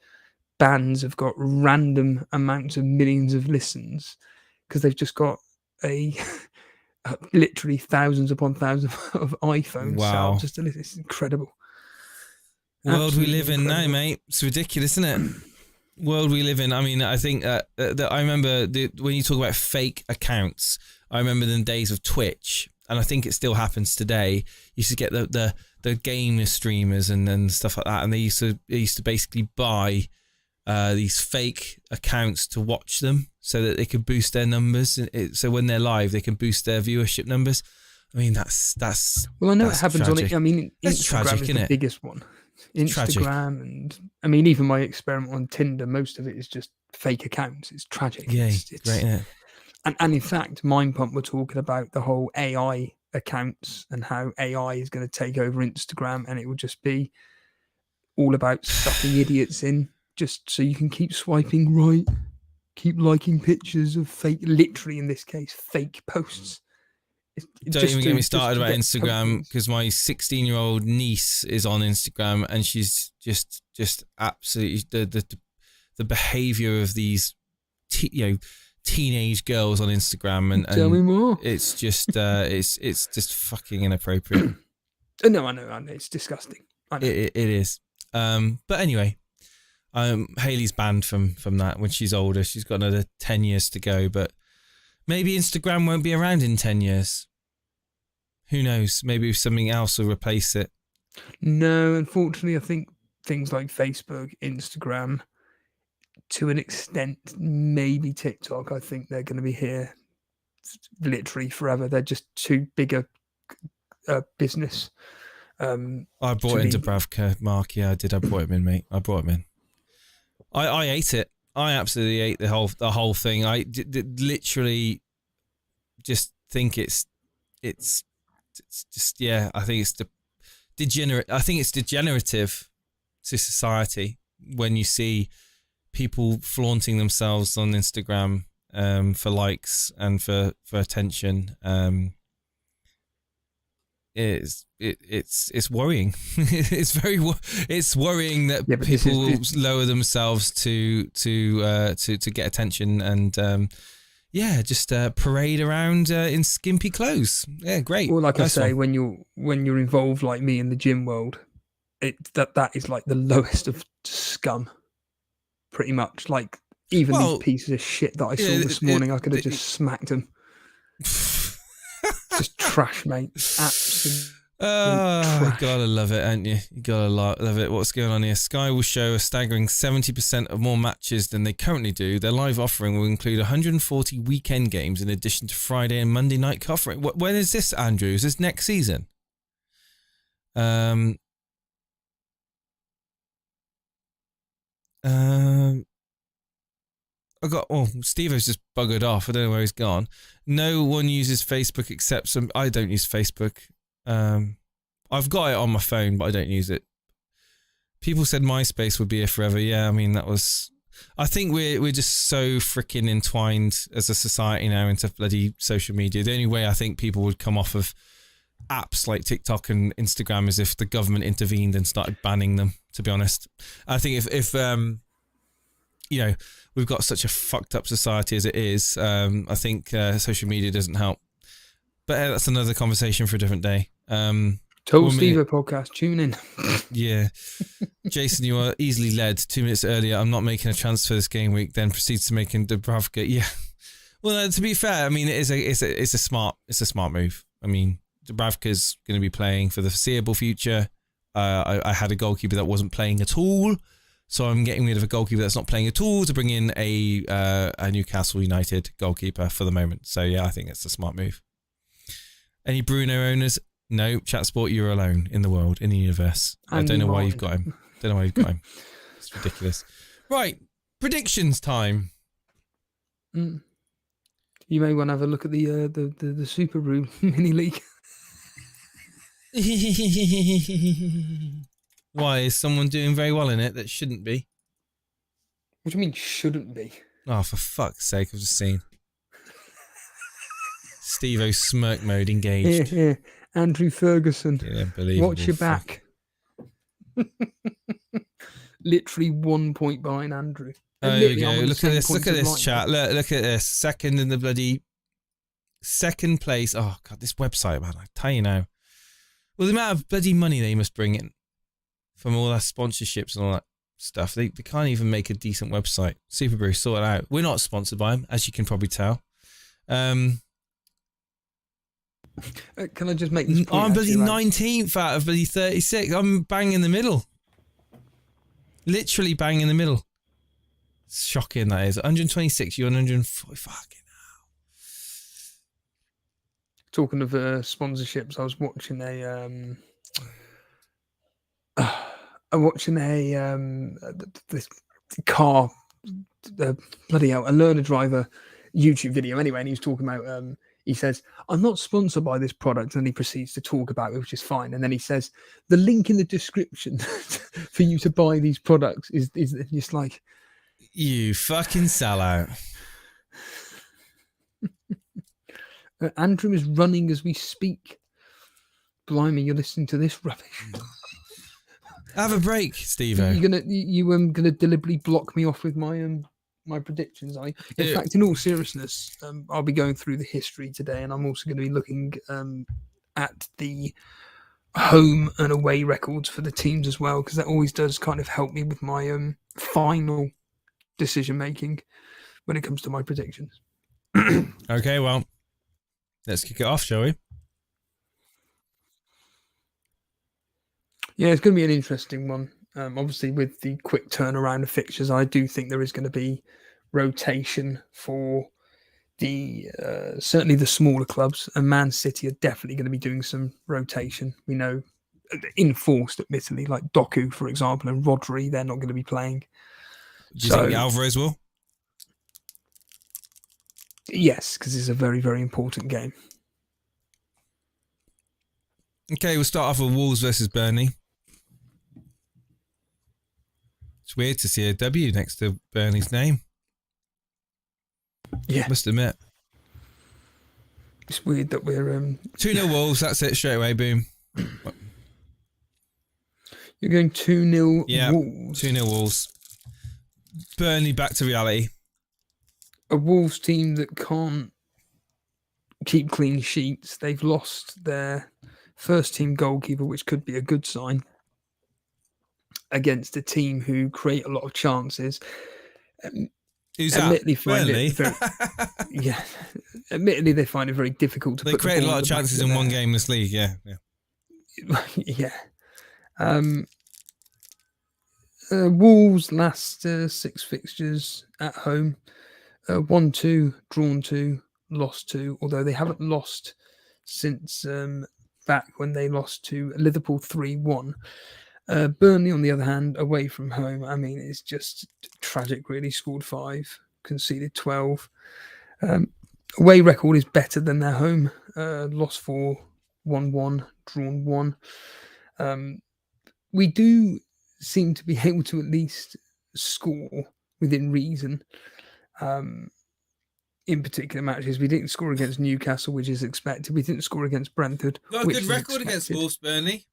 bands have got random amounts of millions of listens, because they've just got literally thousands upon thousands of iPhones. Wow. Just to listen. It's incredible. World we live in now, mate. It's ridiculous, isn't it? World we live in. I mean, I think that I remember when you talk about fake accounts, I remember the days of Twitch, and I think it still happens today. You used to get the gamer streamers and stuff like that, and they used to basically buy these fake accounts to watch them so that they could boost their numbers. So when they're live, they can boost their viewership numbers. I mean, that's well, I know it that's happens tragic. on it. I mean, That's Instagram tragic, is isn't the it? biggest one. Instagram Tragic. and I mean, even my experiment on Tinder, most of it is just fake accounts. It's tragic. Yeah, It's, great, isn't it? And in fact, Mind Pump were talking about the whole AI accounts and how AI is going to take over Instagram, and it will just be all about stuffing idiots in, just so you can keep swiping right, keep liking pictures of fake, literally in this case, fake posts. Don't even get me started about Instagram, because my 16-year-old niece is on Instagram, and she's just absolutely the behaviour of these teenage girls on Instagram, and tell me more. It's just it's just fucking inappropriate. No, I know, it's disgusting. I know. It is. But anyway, Hayley's banned from that when she's older. She's got another 10 years to go, but maybe Instagram won't be around in 10 years. Who knows? Maybe something else will replace it. No, unfortunately, I think things like Facebook, Instagram, to an extent, maybe TikTok, I think they're going to be here literally forever. They're just too big a business. I brought into Bravka, Mark. Yeah, I did. I brought him in, mate. I brought him in. I ate it. I absolutely ate the whole thing. I literally just think it's just, yeah. I think it's degenerate. I think it's degenerative to society when you see people flaunting themselves on Instagram for likes and for attention. It's worrying. It's worrying that people will lower themselves to get attention and just parade around in skimpy clothes. Yeah, great. Well, like nice I say, when you're involved like me in the gym world, that is like the lowest of scum, pretty much. Like even these pieces of shit that I saw this morning, I could have just smacked them. Just trash, mate. Absolute trash. You gotta love it, ain't you? You gotta love it. What's going on here? Sky will show a staggering 70% of more matches than they currently do. Their live offering will include 140 weekend games in addition to Friday and Monday night covering. When is this, Andrew? Is this next season? Steve-O's just buggered off. I don't know where he's gone. No one uses Facebook except some. I don't use Facebook. I've got it on my phone, but I don't use it. People said MySpace would be here forever. Yeah, I mean, that was... I think we're just so freaking entwined as a society now into bloody social media. The only way I think people would come off of apps like TikTok and Instagram is if the government intervened and started banning them, to be honest. I think if we've got such a fucked up society as it is, I think social media doesn't help. But that's another conversation for a different day. Total Steve podcast, tune in. Yeah. Jason, you are easily led 2 minutes earlier. I'm not making a transfer this game week, then proceeds to making Dubravka. Yeah. Well, to be fair, I mean, it's a smart move. I mean, Dubravka's going to be playing for the foreseeable future. I had a goalkeeper that wasn't playing at all, so I'm getting rid of a goalkeeper that's not playing at all to bring in a Newcastle United goalkeeper for the moment. So yeah, I think it's a smart move. Any Bruno owners? No, Chat Sport, you're alone in the world, in the universe. I don't know why you've got him. It's ridiculous. Right, predictions time. You may want to have a look at the Super Room mini league. Why, is someone doing very well in it that shouldn't be? What do you mean shouldn't be? Oh, for fuck's sake, I've just seen Steve-O's smirk mode engaged. Yeah. Andrew Ferguson. Yeah, unbelievable. Watch your back. Literally 1 point behind Andrew. Oh, here we go. Look at this chat. Look at this. Second in the bloody... Second place. Oh, God, this website, man. I tell you now. Well, the amount of bloody money they must bring in from all their sponsorships and all that stuff. They can't even make a decent website. Super Bruce, sort it out. We're not sponsored by them, as you can probably tell. Can I just make this point? I'm bloody 19th out of bloody 36. I'm bang in the middle. Literally bang in the middle. It's shocking, that is. 126, you're 140. Fucking hell. Talking of sponsorships, I was watching this car, bloody hell, a learner driver YouTube video anyway, and he was talking about he says, I'm not sponsored by this product, and he proceeds to talk about it, which is fine. And then he says, the link in the description for you to buy these products is just like... You fucking sellout. Andrew is running as we speak. Blimey, you're listening to this rubbish. Have a break, Steve-O. You're gonna deliberately block me off with my predictions. In fact, in all seriousness, I'll be going through the history today, and I'm also going to be looking at the home and away records for the teams as well, because that always does kind of help me with my final decision making when it comes to my predictions. Okay, well, let's kick it off, shall we? Yeah, it's going to be an interesting one. Obviously, with the quick turnaround of fixtures, I do think there is going to be rotation for the certainly the smaller clubs, and Man City are definitely going to be doing some rotation. We know, enforced admittedly, like Doku, for example, and Rodri, they're not going to be playing. Do you think Alvarez will? Yes, because it's a very, very important game. Okay, we'll start off with Wolves versus Burnley. It's weird to see a W next to Burnley's name. Yeah. Must admit. It's weird that we're... 2-0 Wolves, that's it, straight away, boom. You're going 2-0 yeah, Wolves? 2-0 Wolves. Burnley back to reality. A Wolves team that can't keep clean sheets. They've lost their first team goalkeeper, which could be a good sign, against a team who create a lot of chances. Who's admittedly that? Burnley? Yeah. Admittedly, they find it very difficult to They put create a lot of chances in one game in this league, yeah. Yeah. Wolves' last 6 fixtures at home, 1-2, drawn 2, lost 2, although they haven't lost since back when they lost to Liverpool 3-1. Burnley, on the other hand, away from home, I mean, it's just tragic, really. Scored 5, conceded 12. Away record is better than their home. Lost 4, 1-1, drawn 1. We do seem to be able to at least score within reason. In particular matches, we didn't score against Newcastle, which is expected. We didn't score against Brentford. Got a good record against Wolves, Burnley.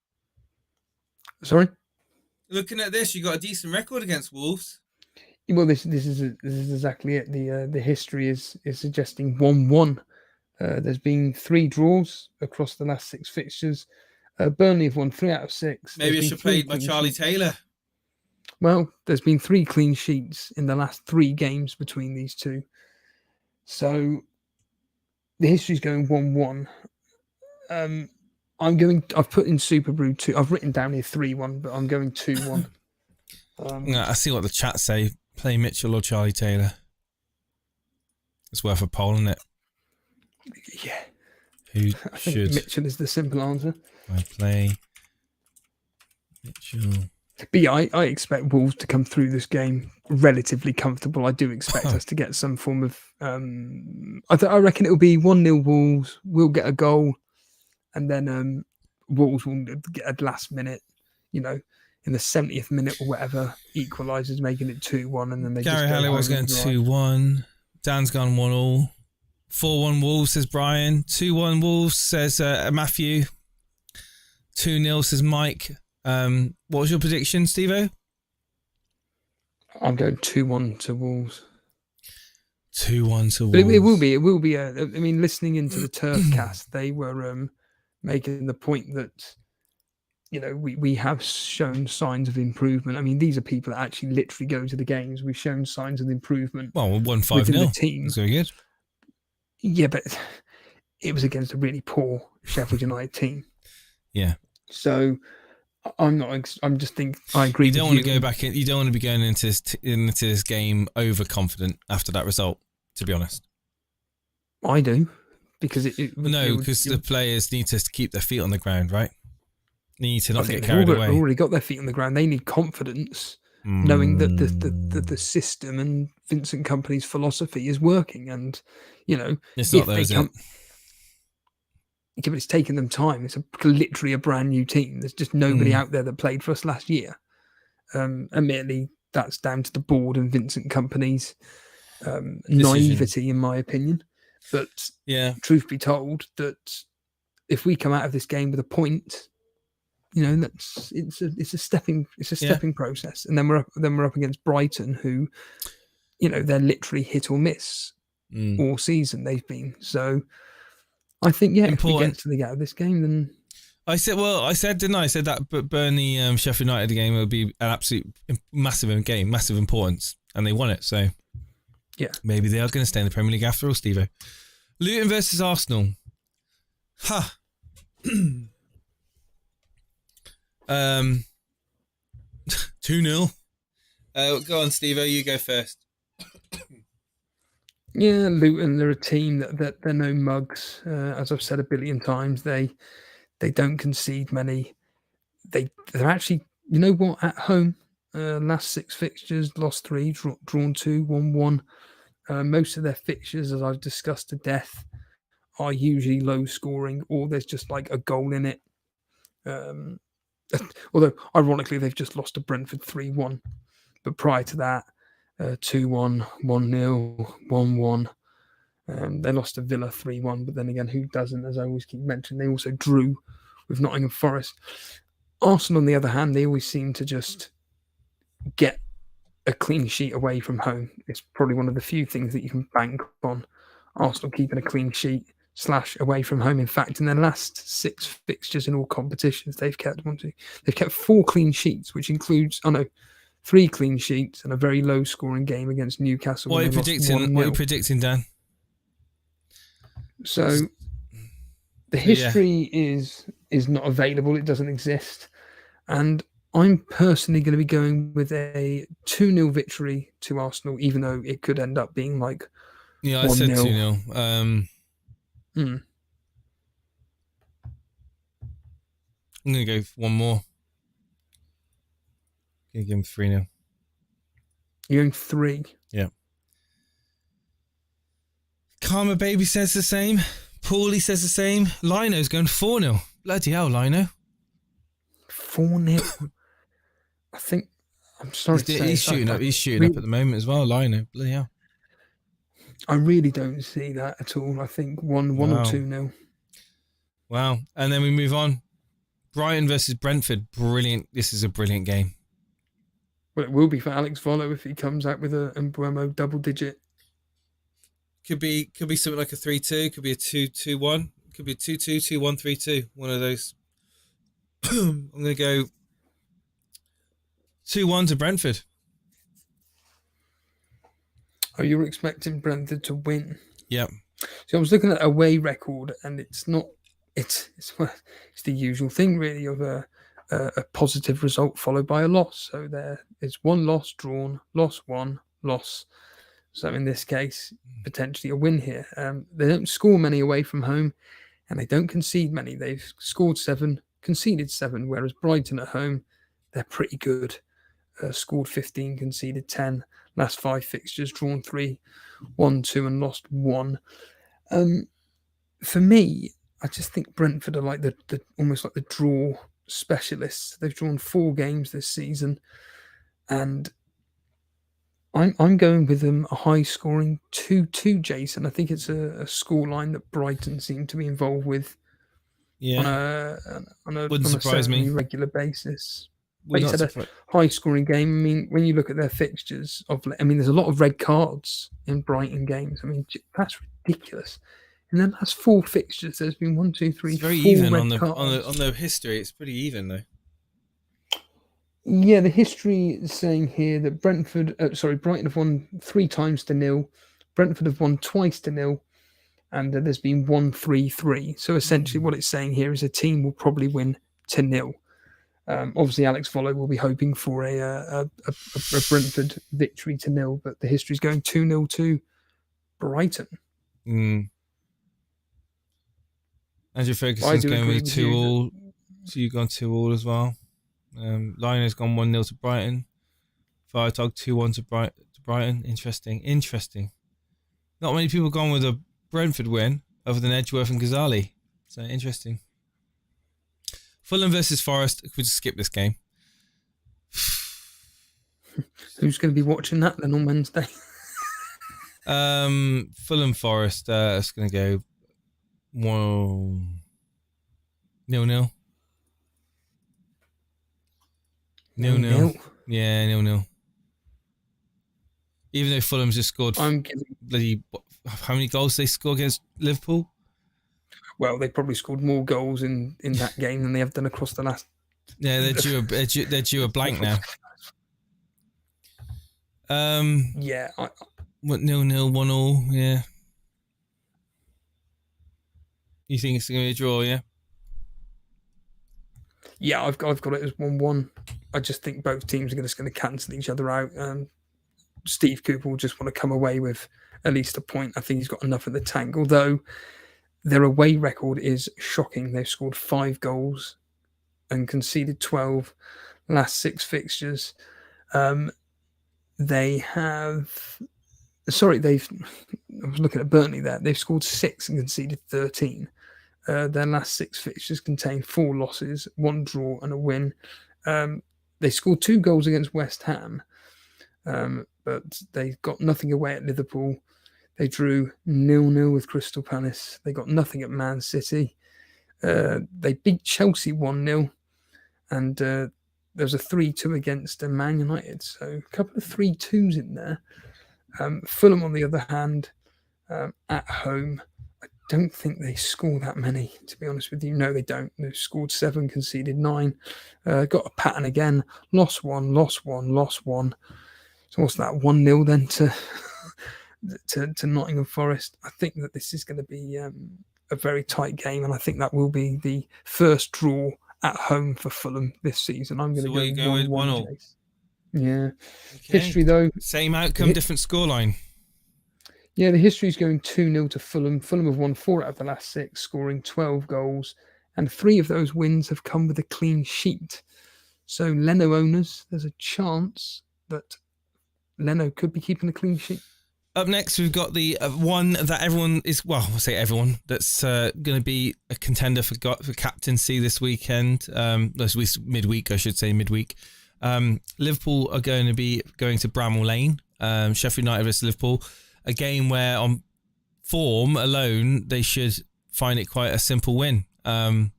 Sorry? Looking at this, you got a decent record against Wolves. Well, this is exactly it. The history is suggesting 1-1. There's been 3 draws across the last 6 fixtures. Burnley have won 3 out of 6. Maybe I should play by Charlie Taylor. Well, there's been 3 clean sheets in the last 3 games between these two. So the history's going 1-1. I've put in Super Brew 2. I've written down here 3-1, but I'm going 2-1. I see what the chat say. Play Mitchell or Charlie Taylor. It's worth a poll, isn't it? Yeah. Who I should think Mitchell is the simple answer. I play? Mitchell. But yeah, I expect Wolves to come through this game relatively comfortable. I do expect us to get some form of... I reckon it'll be 1-0 Wolves. We'll get a goal. And then Wolves will get a last minute, in the 70th minute or whatever, equalises, making it 2-1. And then they Gary just Halley was going 2-1. Dan's gone 1-1. 4-1 Wolves, says Brian. 2-1 Wolves, says Matthew. 2-0, says Mike. What was your prediction, Steve-O? I'm going 2-1 to Wolves. 2-1 to Wolves. But it will be I mean, listening into the Turf cast, they were making the point that, we have shown signs of improvement. I mean, these are people that actually literally go to the games. We've shown signs of improvement. Well, we won 5-0. The team. That's very good. Yeah, but it was against a really poor Sheffield United team. Yeah. So I'm not. I'm just think. I agree. You don't want to go back in. You don't want to be going into this game overconfident after that result. To be honest, I do, because because the players need to keep their feet on the ground, right? They need to not get carried away. They've already got their feet on the ground. They need confidence, knowing that the system and Vincent Kompany's philosophy is working, and it's not those. Yeah, but it's taken them time. It's literally a brand new team. There's just nobody out there that played for us last year. Admittedly, that's down to the board and Vincent Kompany's naivety, in my opinion. But truth be told, that if we come out of this game with a point, it's a stepping process. And then we're up against Brighton, who, they're literally hit or miss all season. They've been so. I think, if we get to the out of this game, then... I said that Burnley Sheffield United game would be an absolute massive game, massive importance, and they won it, so maybe they are going to stay in the Premier League after all, Steve-O. Luton versus Arsenal. 2-0. Go on, Steve-O, you go first. Yeah, Luton, they're a team that they're no mugs. As I've said a billion times, they don't concede many. They're actually, at home, last 6 fixtures, lost 3, drawn 2, won 1. Most of their fixtures, as I've discussed to death, are usually low scoring, or there's just like a goal in it. Although, ironically, they've just lost to Brentford 3-1. But prior to that, 2-1, 1-0, 1-1. They lost to Villa 3-1, but then again, who doesn't? As I always keep mentioning, they also drew with Nottingham Forest. Arsenal, on the other hand, they always seem to just get a clean sheet away from home. It's probably one of the few things that you can bank on. Arsenal keeping a clean sheet / away from home. In fact, in their last 6 fixtures in all competitions, they've kept 4 clean sheets, which includes 3 clean sheets and a very low scoring game against Newcastle. What are you predicting, Dan? So the history is not available. It doesn't exist. And I'm personally going to be going with a 2-0 victory to Arsenal, even though it could end up being like 1-0. I said 2-0. I'm going to go for one more. Gonna give him 3-0. You're going 3. Yeah. Karma Baby says the same. Paulie says the same. Lino's going 4-0. Bloody hell, Lino. 4-0. I think. I'm sorry to say he's shooting up. He's shooting up at the moment as well. Lino. Bloody hell. I really don't see that at all. I think 1 or 2-0. Wow. And then we move on. Brighton versus Brentford. Brilliant. This is a brilliant game. Well, it will be for Alex Volo if he comes out with a Mbuemo double digit. Could be something like a 3-2. Could be a 2-2-1. Could be a 2-2, 2-1, 3-2. One of those. I'm going to go 2-1 to Brentford. Oh, you're expecting Brentford to win? Yep. So I was looking at away record, and it's not. It's the usual thing, really, of a positive result followed by a loss. So there is 1 loss drawn, loss 1, loss. So in this case, potentially a win here. They don't score many away from home, and they don't concede many. They've scored 7, conceded 7, whereas Brighton at home, they're pretty good. Scored 15, conceded 10. Last 5 fixtures, drawn 3, won 2, and lost 1. For me, I just think Brentford are like the almost like the draw specialists. They've drawn 4 games this season, and I'm going with them a high scoring 2-2, Jason. I think it's a scoreline that Brighton seem to be involved with on a semi-regular basis. Like you said, a high-scoring game. I mean, when you look at their fixtures, there's a lot of red cards in Brighton games. I mean, that's ridiculous. In the last 4 fixtures, there's been 1, 2, 3, 4 even red cards. on the history. It's pretty even though. Yeah, the history is saying here that Brighton have won 3 times to 0. Brentford have won twice to 0, and there's been 1-3-3. So essentially, what it's saying here is a team will probably win to 0. Obviously, Alex Volo will be hoping for a Brentford victory to 0, but the history's going 2-0 to Brighton. Andrew Ferguson's going with 2-2. So you've gone 2-2 as well. Lionel's gone 1-0 to Brighton. Firetog 2-1 to Brighton. Interesting. Not many people gone with a Brentford win other than Edgeworth and Ghazali. So interesting. Fulham versus Forest. We'll just skip this game. Who's going to be watching that then on Wednesday? Fulham Forest. It's going to go 0-0. Nil. Yeah, 0-0. Even though Fulham's just scored how many goals they scored against Liverpool? Well, they probably scored more goals in that game than they have done across the last. Yeah, they're due a blank now. Yeah. What 0-0, 1-0? Yeah. You think it's going to be a draw? Yeah. Yeah, I've got it as 1-1. I just think both teams are just going to cancel each other out. Steve Cooper will just want to come away with at least a point. I think he's got enough in the tank. Although their away record is shocking. They've scored 5 goals and conceded 12 last 6 fixtures. I was looking at Burnley there. They've scored 6 and conceded 13. Their last 6 fixtures contain 4 losses, 1 draw and a win. They scored 2 goals against West Ham, but they got nothing away at Liverpool. They drew 0-0 with Crystal Palace. They got nothing at Man City. They beat Chelsea 1-0, and there was a 3-2 against Man United. So a couple of 3-2s in there. Fulham, on the other hand, at home, I don't think they score that many, to be honest with you. No, they don't. They've scored 7, conceded 9. Got a pattern again. Lost 1, lost 1, lost 1. So what's that? 1-0 then to Nottingham Forest. I think that this is going to be a very tight game, and I think that will be the first draw at home for Fulham this season. I'm going to go with 1-1. Yeah. Okay. History, though. Same outcome, different scoreline. Yeah, the history is going 2-0 to Fulham. Fulham have won 4 out of the last 6, scoring 12 goals, and 3 of those wins have come with a clean sheet. So Leno owners, there's a chance that Leno could be keeping a clean sheet. Up next, we've got the one that everyone is, well, I'll say everyone, that's going to be a contender for captaincy this weekend. Midweek, I should say, midweek. Liverpool are going to be going to Bramall Lane. Sheffield United versus Liverpool. A game where on form alone, they should find it quite a simple win. I'm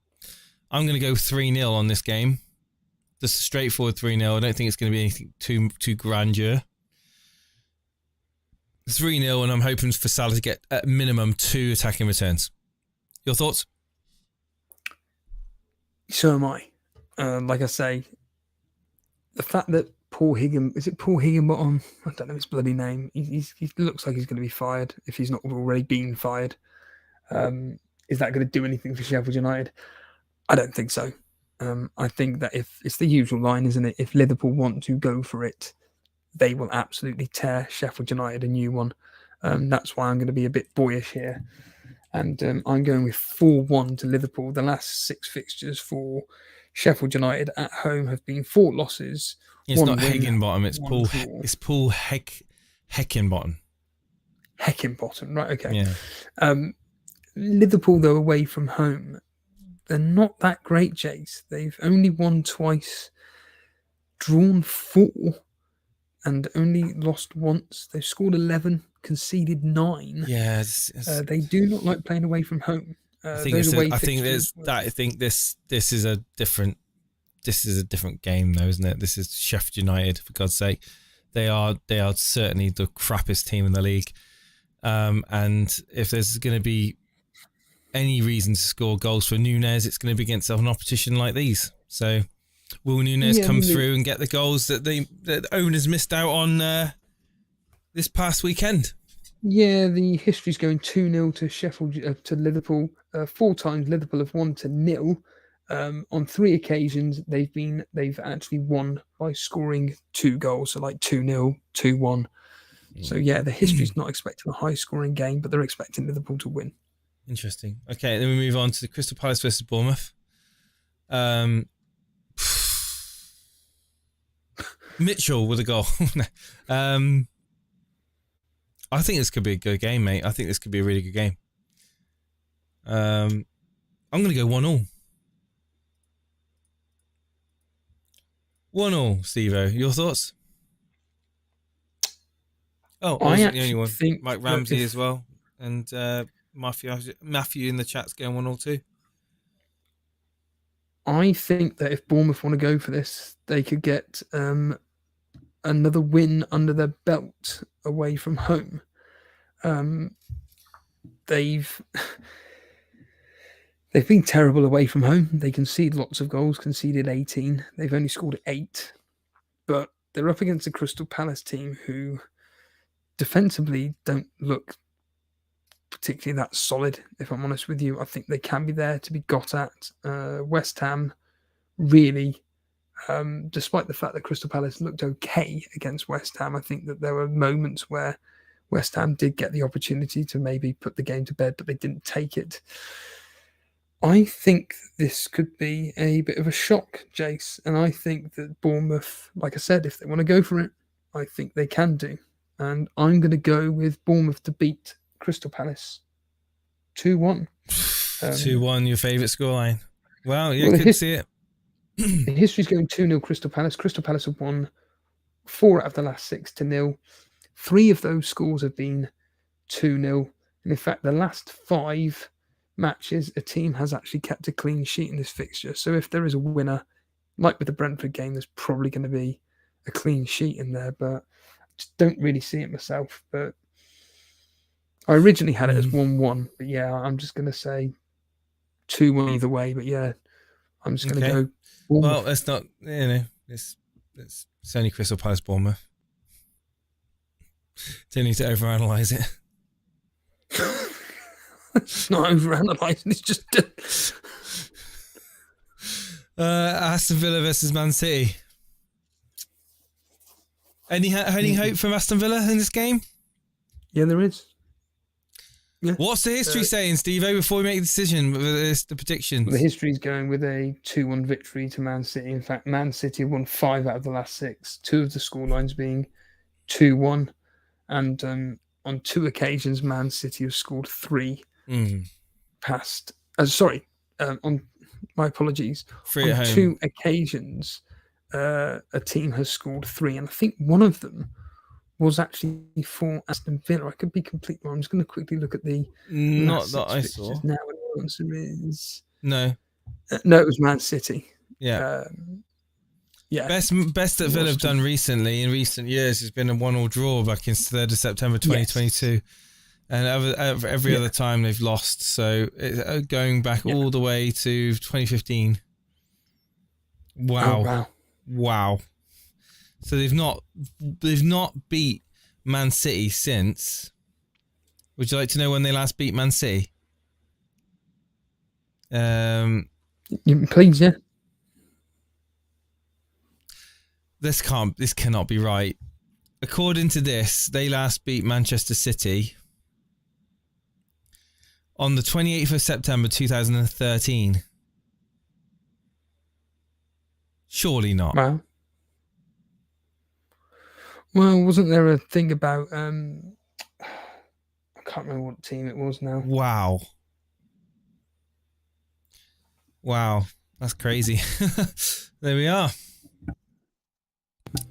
going to go 3-0 on this game. Just a straightforward 3-0. I don't think it's going to be anything too grandeur. 3-0, and I'm hoping for Salah to get at minimum 2 attacking returns. Your thoughts? So am I. Like I say, the fact that Paul Higginbottom? I don't know his bloody name. He looks like he's going to be fired if he's not already been fired. Is that going to do anything for Sheffield United? I don't think so. I think that if it's the usual line, isn't it? If Liverpool want to go for it, they will absolutely tear Sheffield United a new one. That's why I'm going to be a bit boyish here. And I'm going with 4-1 to Liverpool. The last 6 fixtures for Sheffield United at home have been 4 losses. It's not Higginbottom, it's Paul Heckinbottom. Heckinbottom, right, okay. Yeah. Liverpool, though, away from home, they're not that great, Jace. They've only won twice, drawn 4, and only lost once. They've scored 11, conceded 9. Yeah, they do not like playing away from home. I think this is a different game, though, isn't it? This is Sheffield United, for God's sake. They are certainly the crappiest team in the league. And if there's going to be any reason to score goals for Núñez, it's going to be against an opposition like these. So will Núñez come through and get the goals that the owners missed out on this past weekend? Yeah, the history's going 2-0 to Sheffield to Liverpool. 4 times Liverpool have won to 0. On 3 occasions they've actually won by scoring 2 goals, so like 2-0, 2-1. So yeah, the history's not expecting a high scoring game, but they're expecting Liverpool to win. Interesting. Okay, then we move on to the Crystal Palace versus Bournemouth. Mitchell with a goal. I think this could be a good game, mate. I think this could be a really good game. I'm going to go 1-1. 1-1, Steve-O. Your thoughts? Oh, I wasn't the only one. Mike Ramsey as well. And Matthew in the chat's going 1-1 too. I think that if Bournemouth want to go for this, they could get another win under their belt away from home. They've been terrible away from home. They concede lots of goals, conceded 18. They've only scored 8. But they're up against a Crystal Palace team who defensively don't look particularly that solid, if I'm honest with you. I think they can be there to be got at. West Ham, really, despite the fact that Crystal Palace looked okay against West Ham, I think that there were moments where West Ham did get the opportunity to maybe put the game to bed, but they didn't take it. I think this could be a bit of a shock, Jace, and I think that Bournemouth, like I said, if they want to go for it, I think they can do. And I'm going to go with Bournemouth to beat Crystal Palace 2-1. 2-1, your favourite scoreline. Well, yeah, could see it. The history's going 2-0 Crystal Palace. Crystal Palace have won 4 out of the last 6 to 0. 3 of those scores have been 2-0. And in fact, the last 5 matches, a team has actually kept a clean sheet in this fixture. So if there is a winner, like with the Brentford game, there's probably going to be a clean sheet in there. But I just don't really see it myself. But I originally had it as 1-1. But yeah, I'm just going to say 2-1 either way. But yeah, I'm just going to go. Bournemouth. Well, let's not, it's only Crystal Palace Bournemouth. Don't need to overanalyze it. It's not overanalyzing, it's just Aston Villa versus Man City. Any hope from Aston Villa in this game? Yeah, there is. Yeah. What's the history saying, Steve-O, before we make the decision with the predictions? The history's going with a 2-1 victory to Man City. In fact, Man City have won 5 out of the last 6, 2 of the scorelines being 2-1. And on 2 occasions, Man City have scored 3 past... on my apologies. 3 at on home. 2 occasions, a team has scored 3. And I think one of them was actually for Aston Villa. I could be completely wrong. I'm just going to quickly look at the Not that I saw. now. And the answer is No. no, it was Man City. Yeah. Yeah. Best that Villa have done recently in recent years has been a 1-1 draw back in 3rd of September 2022. Yes. And every other time they've lost. So going back all the way to 2015. Wow. Oh, wow. So they've not beat Man City since. Would you like to know when they last beat Man City? Please, yeah. This cannot be right. According to this, they last beat Manchester City on the 28th of September 2013. Surely not. Wow. Well, wasn't there a thing about I can't remember what team it was now. Wow. That's crazy. There we are.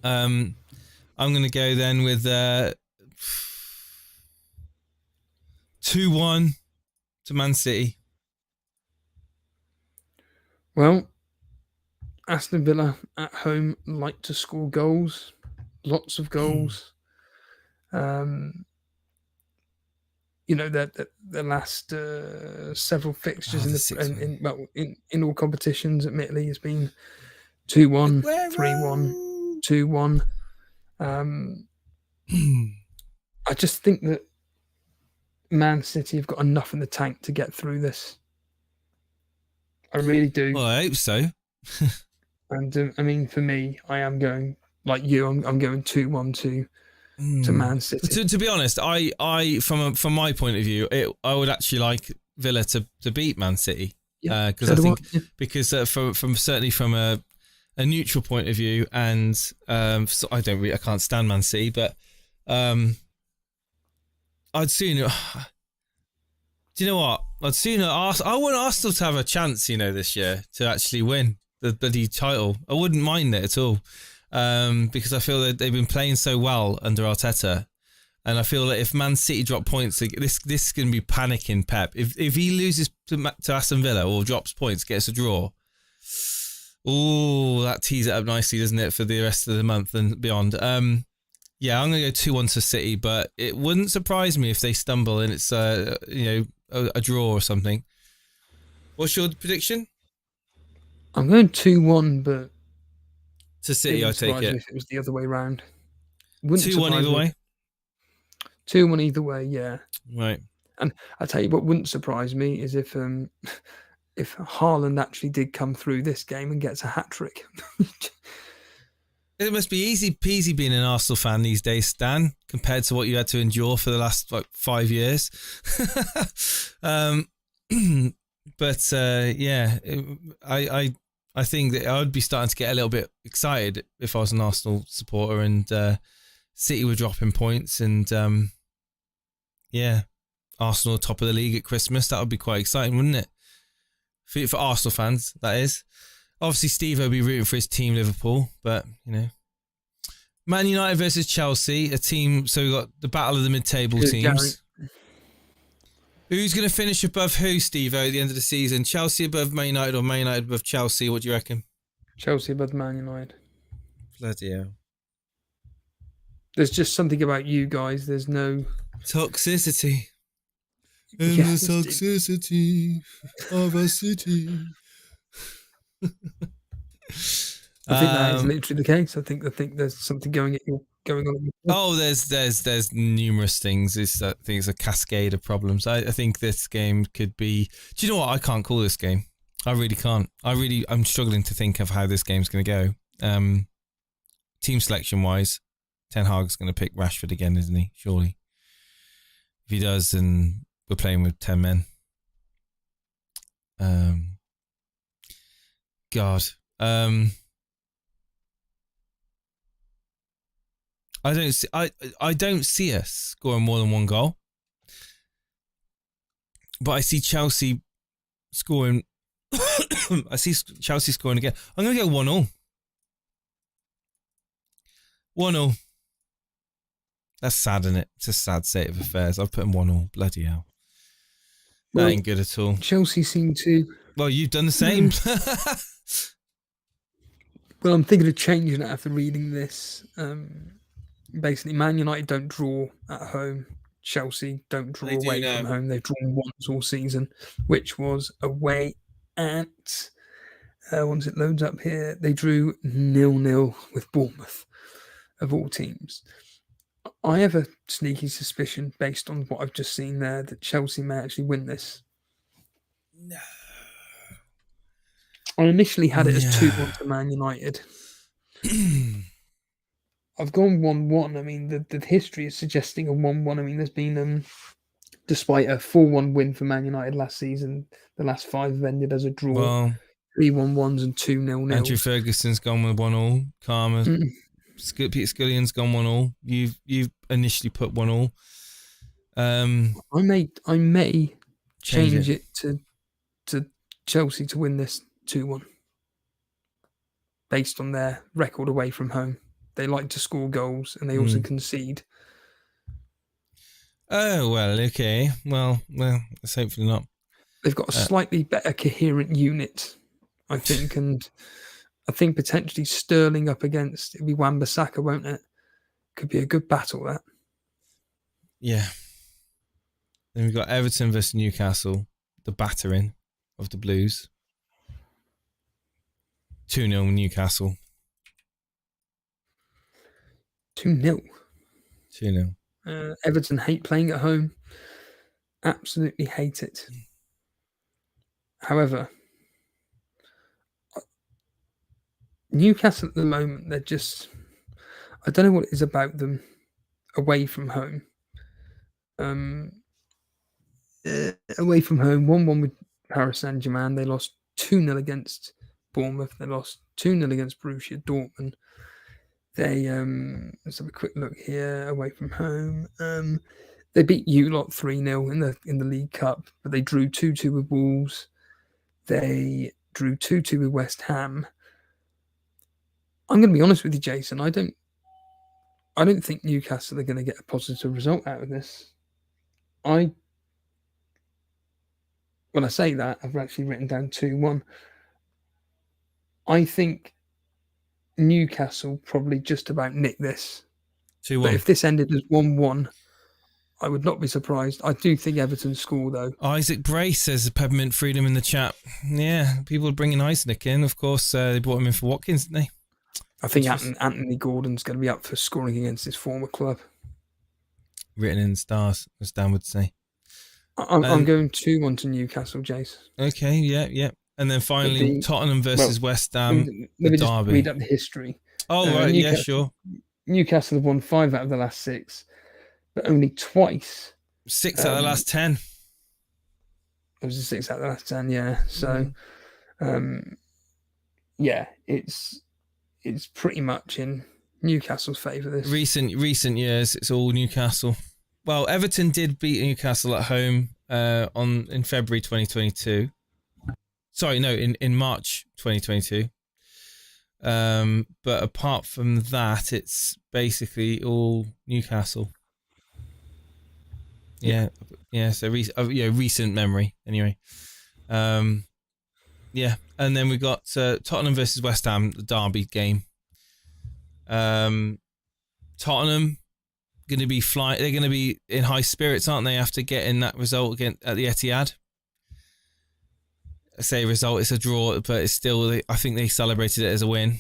I'm going to go then with 2-1 to Man City. Well, Aston Villa at home like to score goals. Lots of goals. The last several fixtures in all competitions, admittedly, has been 2-1, 3-1, 2-1. I just think that Man City have got enough in the tank to get through this. I really do. Well, I hope so. And I mean, for me, I am going like you. I'm going 2-1 to Man City. To be honest, I from my point of view, I would actually like Villa to beat Man City because I think because from certainly from a neutral point of view, and so I can't stand Man City, but I'd sooner. Do you know what? I want Arsenal to have a chance, this year to actually win the bloody title. I wouldn't mind it at all, because I feel that they've been playing so well under Arteta, and I feel that if Man City drop points, this is going to be panicking Pep. If he loses to Aston Villa or drops points, gets a draw. Oh, that tees it up nicely, doesn't it, for the rest of the month and beyond. Yeah, I'm going to go 2-1 to City, but it wouldn't surprise me if they stumble and it's a draw or something. What's your prediction? I'm going 2-1, but to City, I take it. If it was the other way round. 2-1 either way? 2-1 either way, yeah. Right. And I tell you what wouldn't surprise me is if Haaland actually did come through this game and gets a hat-trick. It must be easy peasy being an Arsenal fan these days, Stan, compared to what you had to endure for the last 5 years. I think that I would be starting to get a little bit excited if I was an Arsenal supporter and City were dropping points and Arsenal top of the league at Christmas. That would be quite exciting, wouldn't it? For Arsenal fans, that is. Obviously, Steve will be rooting for his team, Liverpool, but, Man United versus Chelsea, a team, so we've got the battle of the mid-table teams. Who's going to finish above who, Steve, at the end of the season? Chelsea above Man United or Man United above Chelsea? What do you reckon? Chelsea above Man United. Bloody hell. There's just something about you guys. There's no... toxicity. And the toxicity of a city. I think that is literally the case. I think there's something going on. Oh, there's numerous things. I think it's a cascade of problems. I think this game could be. Do you know what? I can't call this game. I really can't. I'm struggling to think of how this game's going to go. Team selection wise, Ten Hag's going to pick Rashford again, isn't he? Surely. If he does, then we're playing with 10 men. God. I don't see us scoring more than one goal. But I see Chelsea scoring. I see Chelsea scoring again. I'm going to go 1-0. 1-0. That's sad, isn't it? It's a sad state of affairs. I've put in 1-0. Bloody hell. That ain't good at all. Chelsea seem to... Well, you've done the same. Well, I'm thinking of changing it after reading this. Basically, Man United don't draw at home. Chelsea don't draw away from home. They've drawn once all season, which was away at... once it loads up here, they drew 0-0 with Bournemouth, of all teams. I have a sneaky suspicion, based on what I've just seen there, that Chelsea may actually win this. No. I initially had it as 2-1 to Man United. I've gone 1-1. I mean, the history is suggesting a 1-1. I mean, there's been, despite a 4-1 win for Man United last season, the last 5 have ended as a draw. Well, 3-1-1s and 2-0-0s. Andrew Ferguson's gone with 1-1. Karma. Peter Scullion's gone 1-1. You've initially put 1-1. I may change it to Chelsea to win this 2-1, based on their record away from home. They like to score goals and they also concede. Oh, well, okay. Well, let's hopefully not. They've got a slightly better coherent unit, I think, and I think potentially Sterling up against, it'll be Wan-Bissaka, won't it? Could be a good battle, that. Yeah. Then we've got Everton versus Newcastle, the battering of the Blues. 2-0 Newcastle. 2-0. 2-0. Everton hate playing at home. Absolutely hate it. However, Newcastle at the moment, they're just... I don't know what it is about them away from home. Away from home, 1-1 with Paris Saint-Germain. They lost 2-0 against Bournemouth. They lost 2-0 against Borussia Dortmund. They, let's have a quick look here, away from home. They beat you lot 3-0 in the League Cup, but they drew 2-2 with Wolves. They drew 2-2 with West Ham. I'm going to be honest with you, Jason. I don't think Newcastle are going to get a positive result out of this. When I say that, I've actually written down 2-1. I think Newcastle probably just about nick this. 2-1. But if this ended as 1-1, I would not be surprised. I do think Everton score, though. Isaac Bray says Peppermint Freedom in the chat. Yeah, people are bringing Isaac in. Of course, they brought him in for Watkins, didn't they? I think Anthony Gordon's going to be up for scoring against his former club. Written in stars, as Dan would say. I'm going 2-1 to Newcastle, Jace. Okay, yeah. And then finally, Tottenham versus West Ham, let me derby. just read up the history. Oh, right, yeah, sure. Newcastle have won 5 out of the last 6, but only twice. 6 out of the last 10. It was a 6 out of the last 10, yeah. So, yeah, it's pretty much in Newcastle's favour. This recent years, it's all Newcastle. Well, Everton did beat Newcastle at home in February 2022. Sorry, no, in March 2022. But apart from that, it's basically all Newcastle. Yeah. So recent memory anyway. Yeah, and then we got Tottenham versus West Ham, the derby game. Tottenham going to be They're going to be in high spirits, aren't they? After getting that result again at the Etihad. I say result, it's a draw, but it's still. I think they celebrated it as a win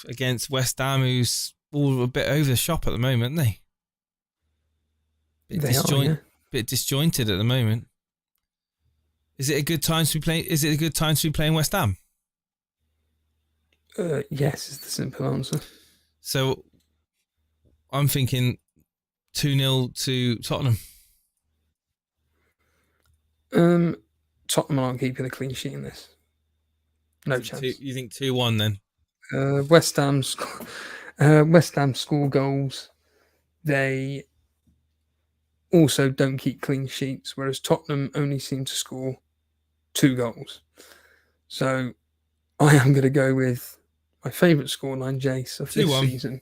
against West Ham, who's all a bit over the shop at the moment, aren't they? Bit disjointed at the moment. Is it a good time to be playing? Is it a good time to be playing West Ham? Yes, is the simple answer. So, I'm thinking 2-0 to Tottenham. Tottenham aren't keeping a clean sheet in this. No chance. You think 2-1 then? West Ham score goals. They also don't keep clean sheets, whereas Tottenham only seem to score 2 goals. So I am going to go with my favourite scoreline, Jace, of this season.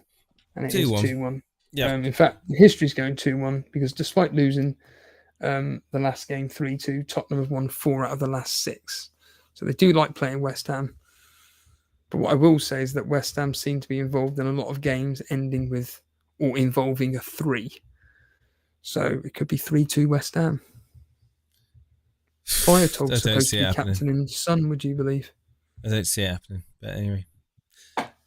And it is 2-1. Yeah. In fact, the history's going 2-1 because despite losing the last game 3-2, Tottenham have won 4 out of the last 6. So they do like playing West Ham. But what I will say is that West Ham seem to be involved in a lot of games ending with or involving a 3. So it could be 3-2 West Ham. Firetog's supposed to be captaining his son, would you believe? I don't see it happening. But anyway.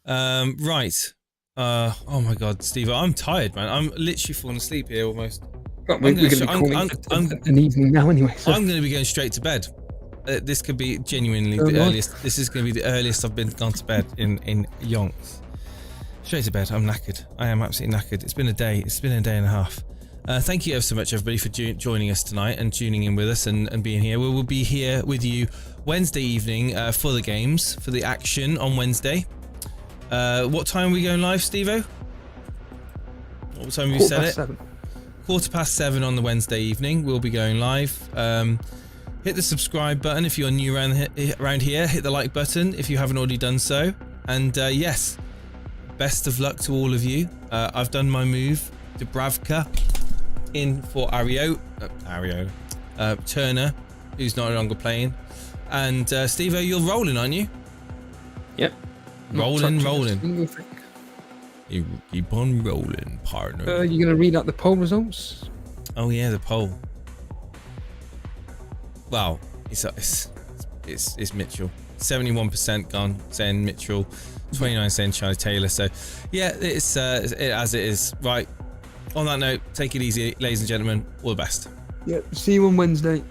Right. Oh my God, Steve, I'm tired, man. I'm literally falling asleep here almost. Well, we're going to be calling an evening now anyway. So. I'm going to be going straight to bed. This could be genuinely the earliest. This is going to be the earliest I've been gone to bed in yonks. Straight to bed. I'm knackered. I am absolutely knackered. It's been a day. It's been a day and a half. Thank you ever so much, everybody, for joining us tonight and tuning in with us and being here. We will be here with you Wednesday evening for the games, for the action on Wednesday. What time are we going live, Steve-O? What time have you said it? 7. 7:15 on the Wednesday evening. We'll be going live. Hit the subscribe button if you're new around here. Hit the like button if you haven't already done so. And yes, best of luck to all of you. I've done my move. Dubravka in for Turner, who's no longer playing. And Steve-O, you're rolling, aren't you? Yep. Rolling. You keep on rolling, partner. You going to read out the poll results? Oh yeah, the poll. Wow, it's Mitchell. 71% gone saying Mitchell, 29 saying Charlie Taylor. So yeah, it's as it is. Right. On that note, take it easy, ladies and gentlemen. All the best. Yep. See you on Wednesday.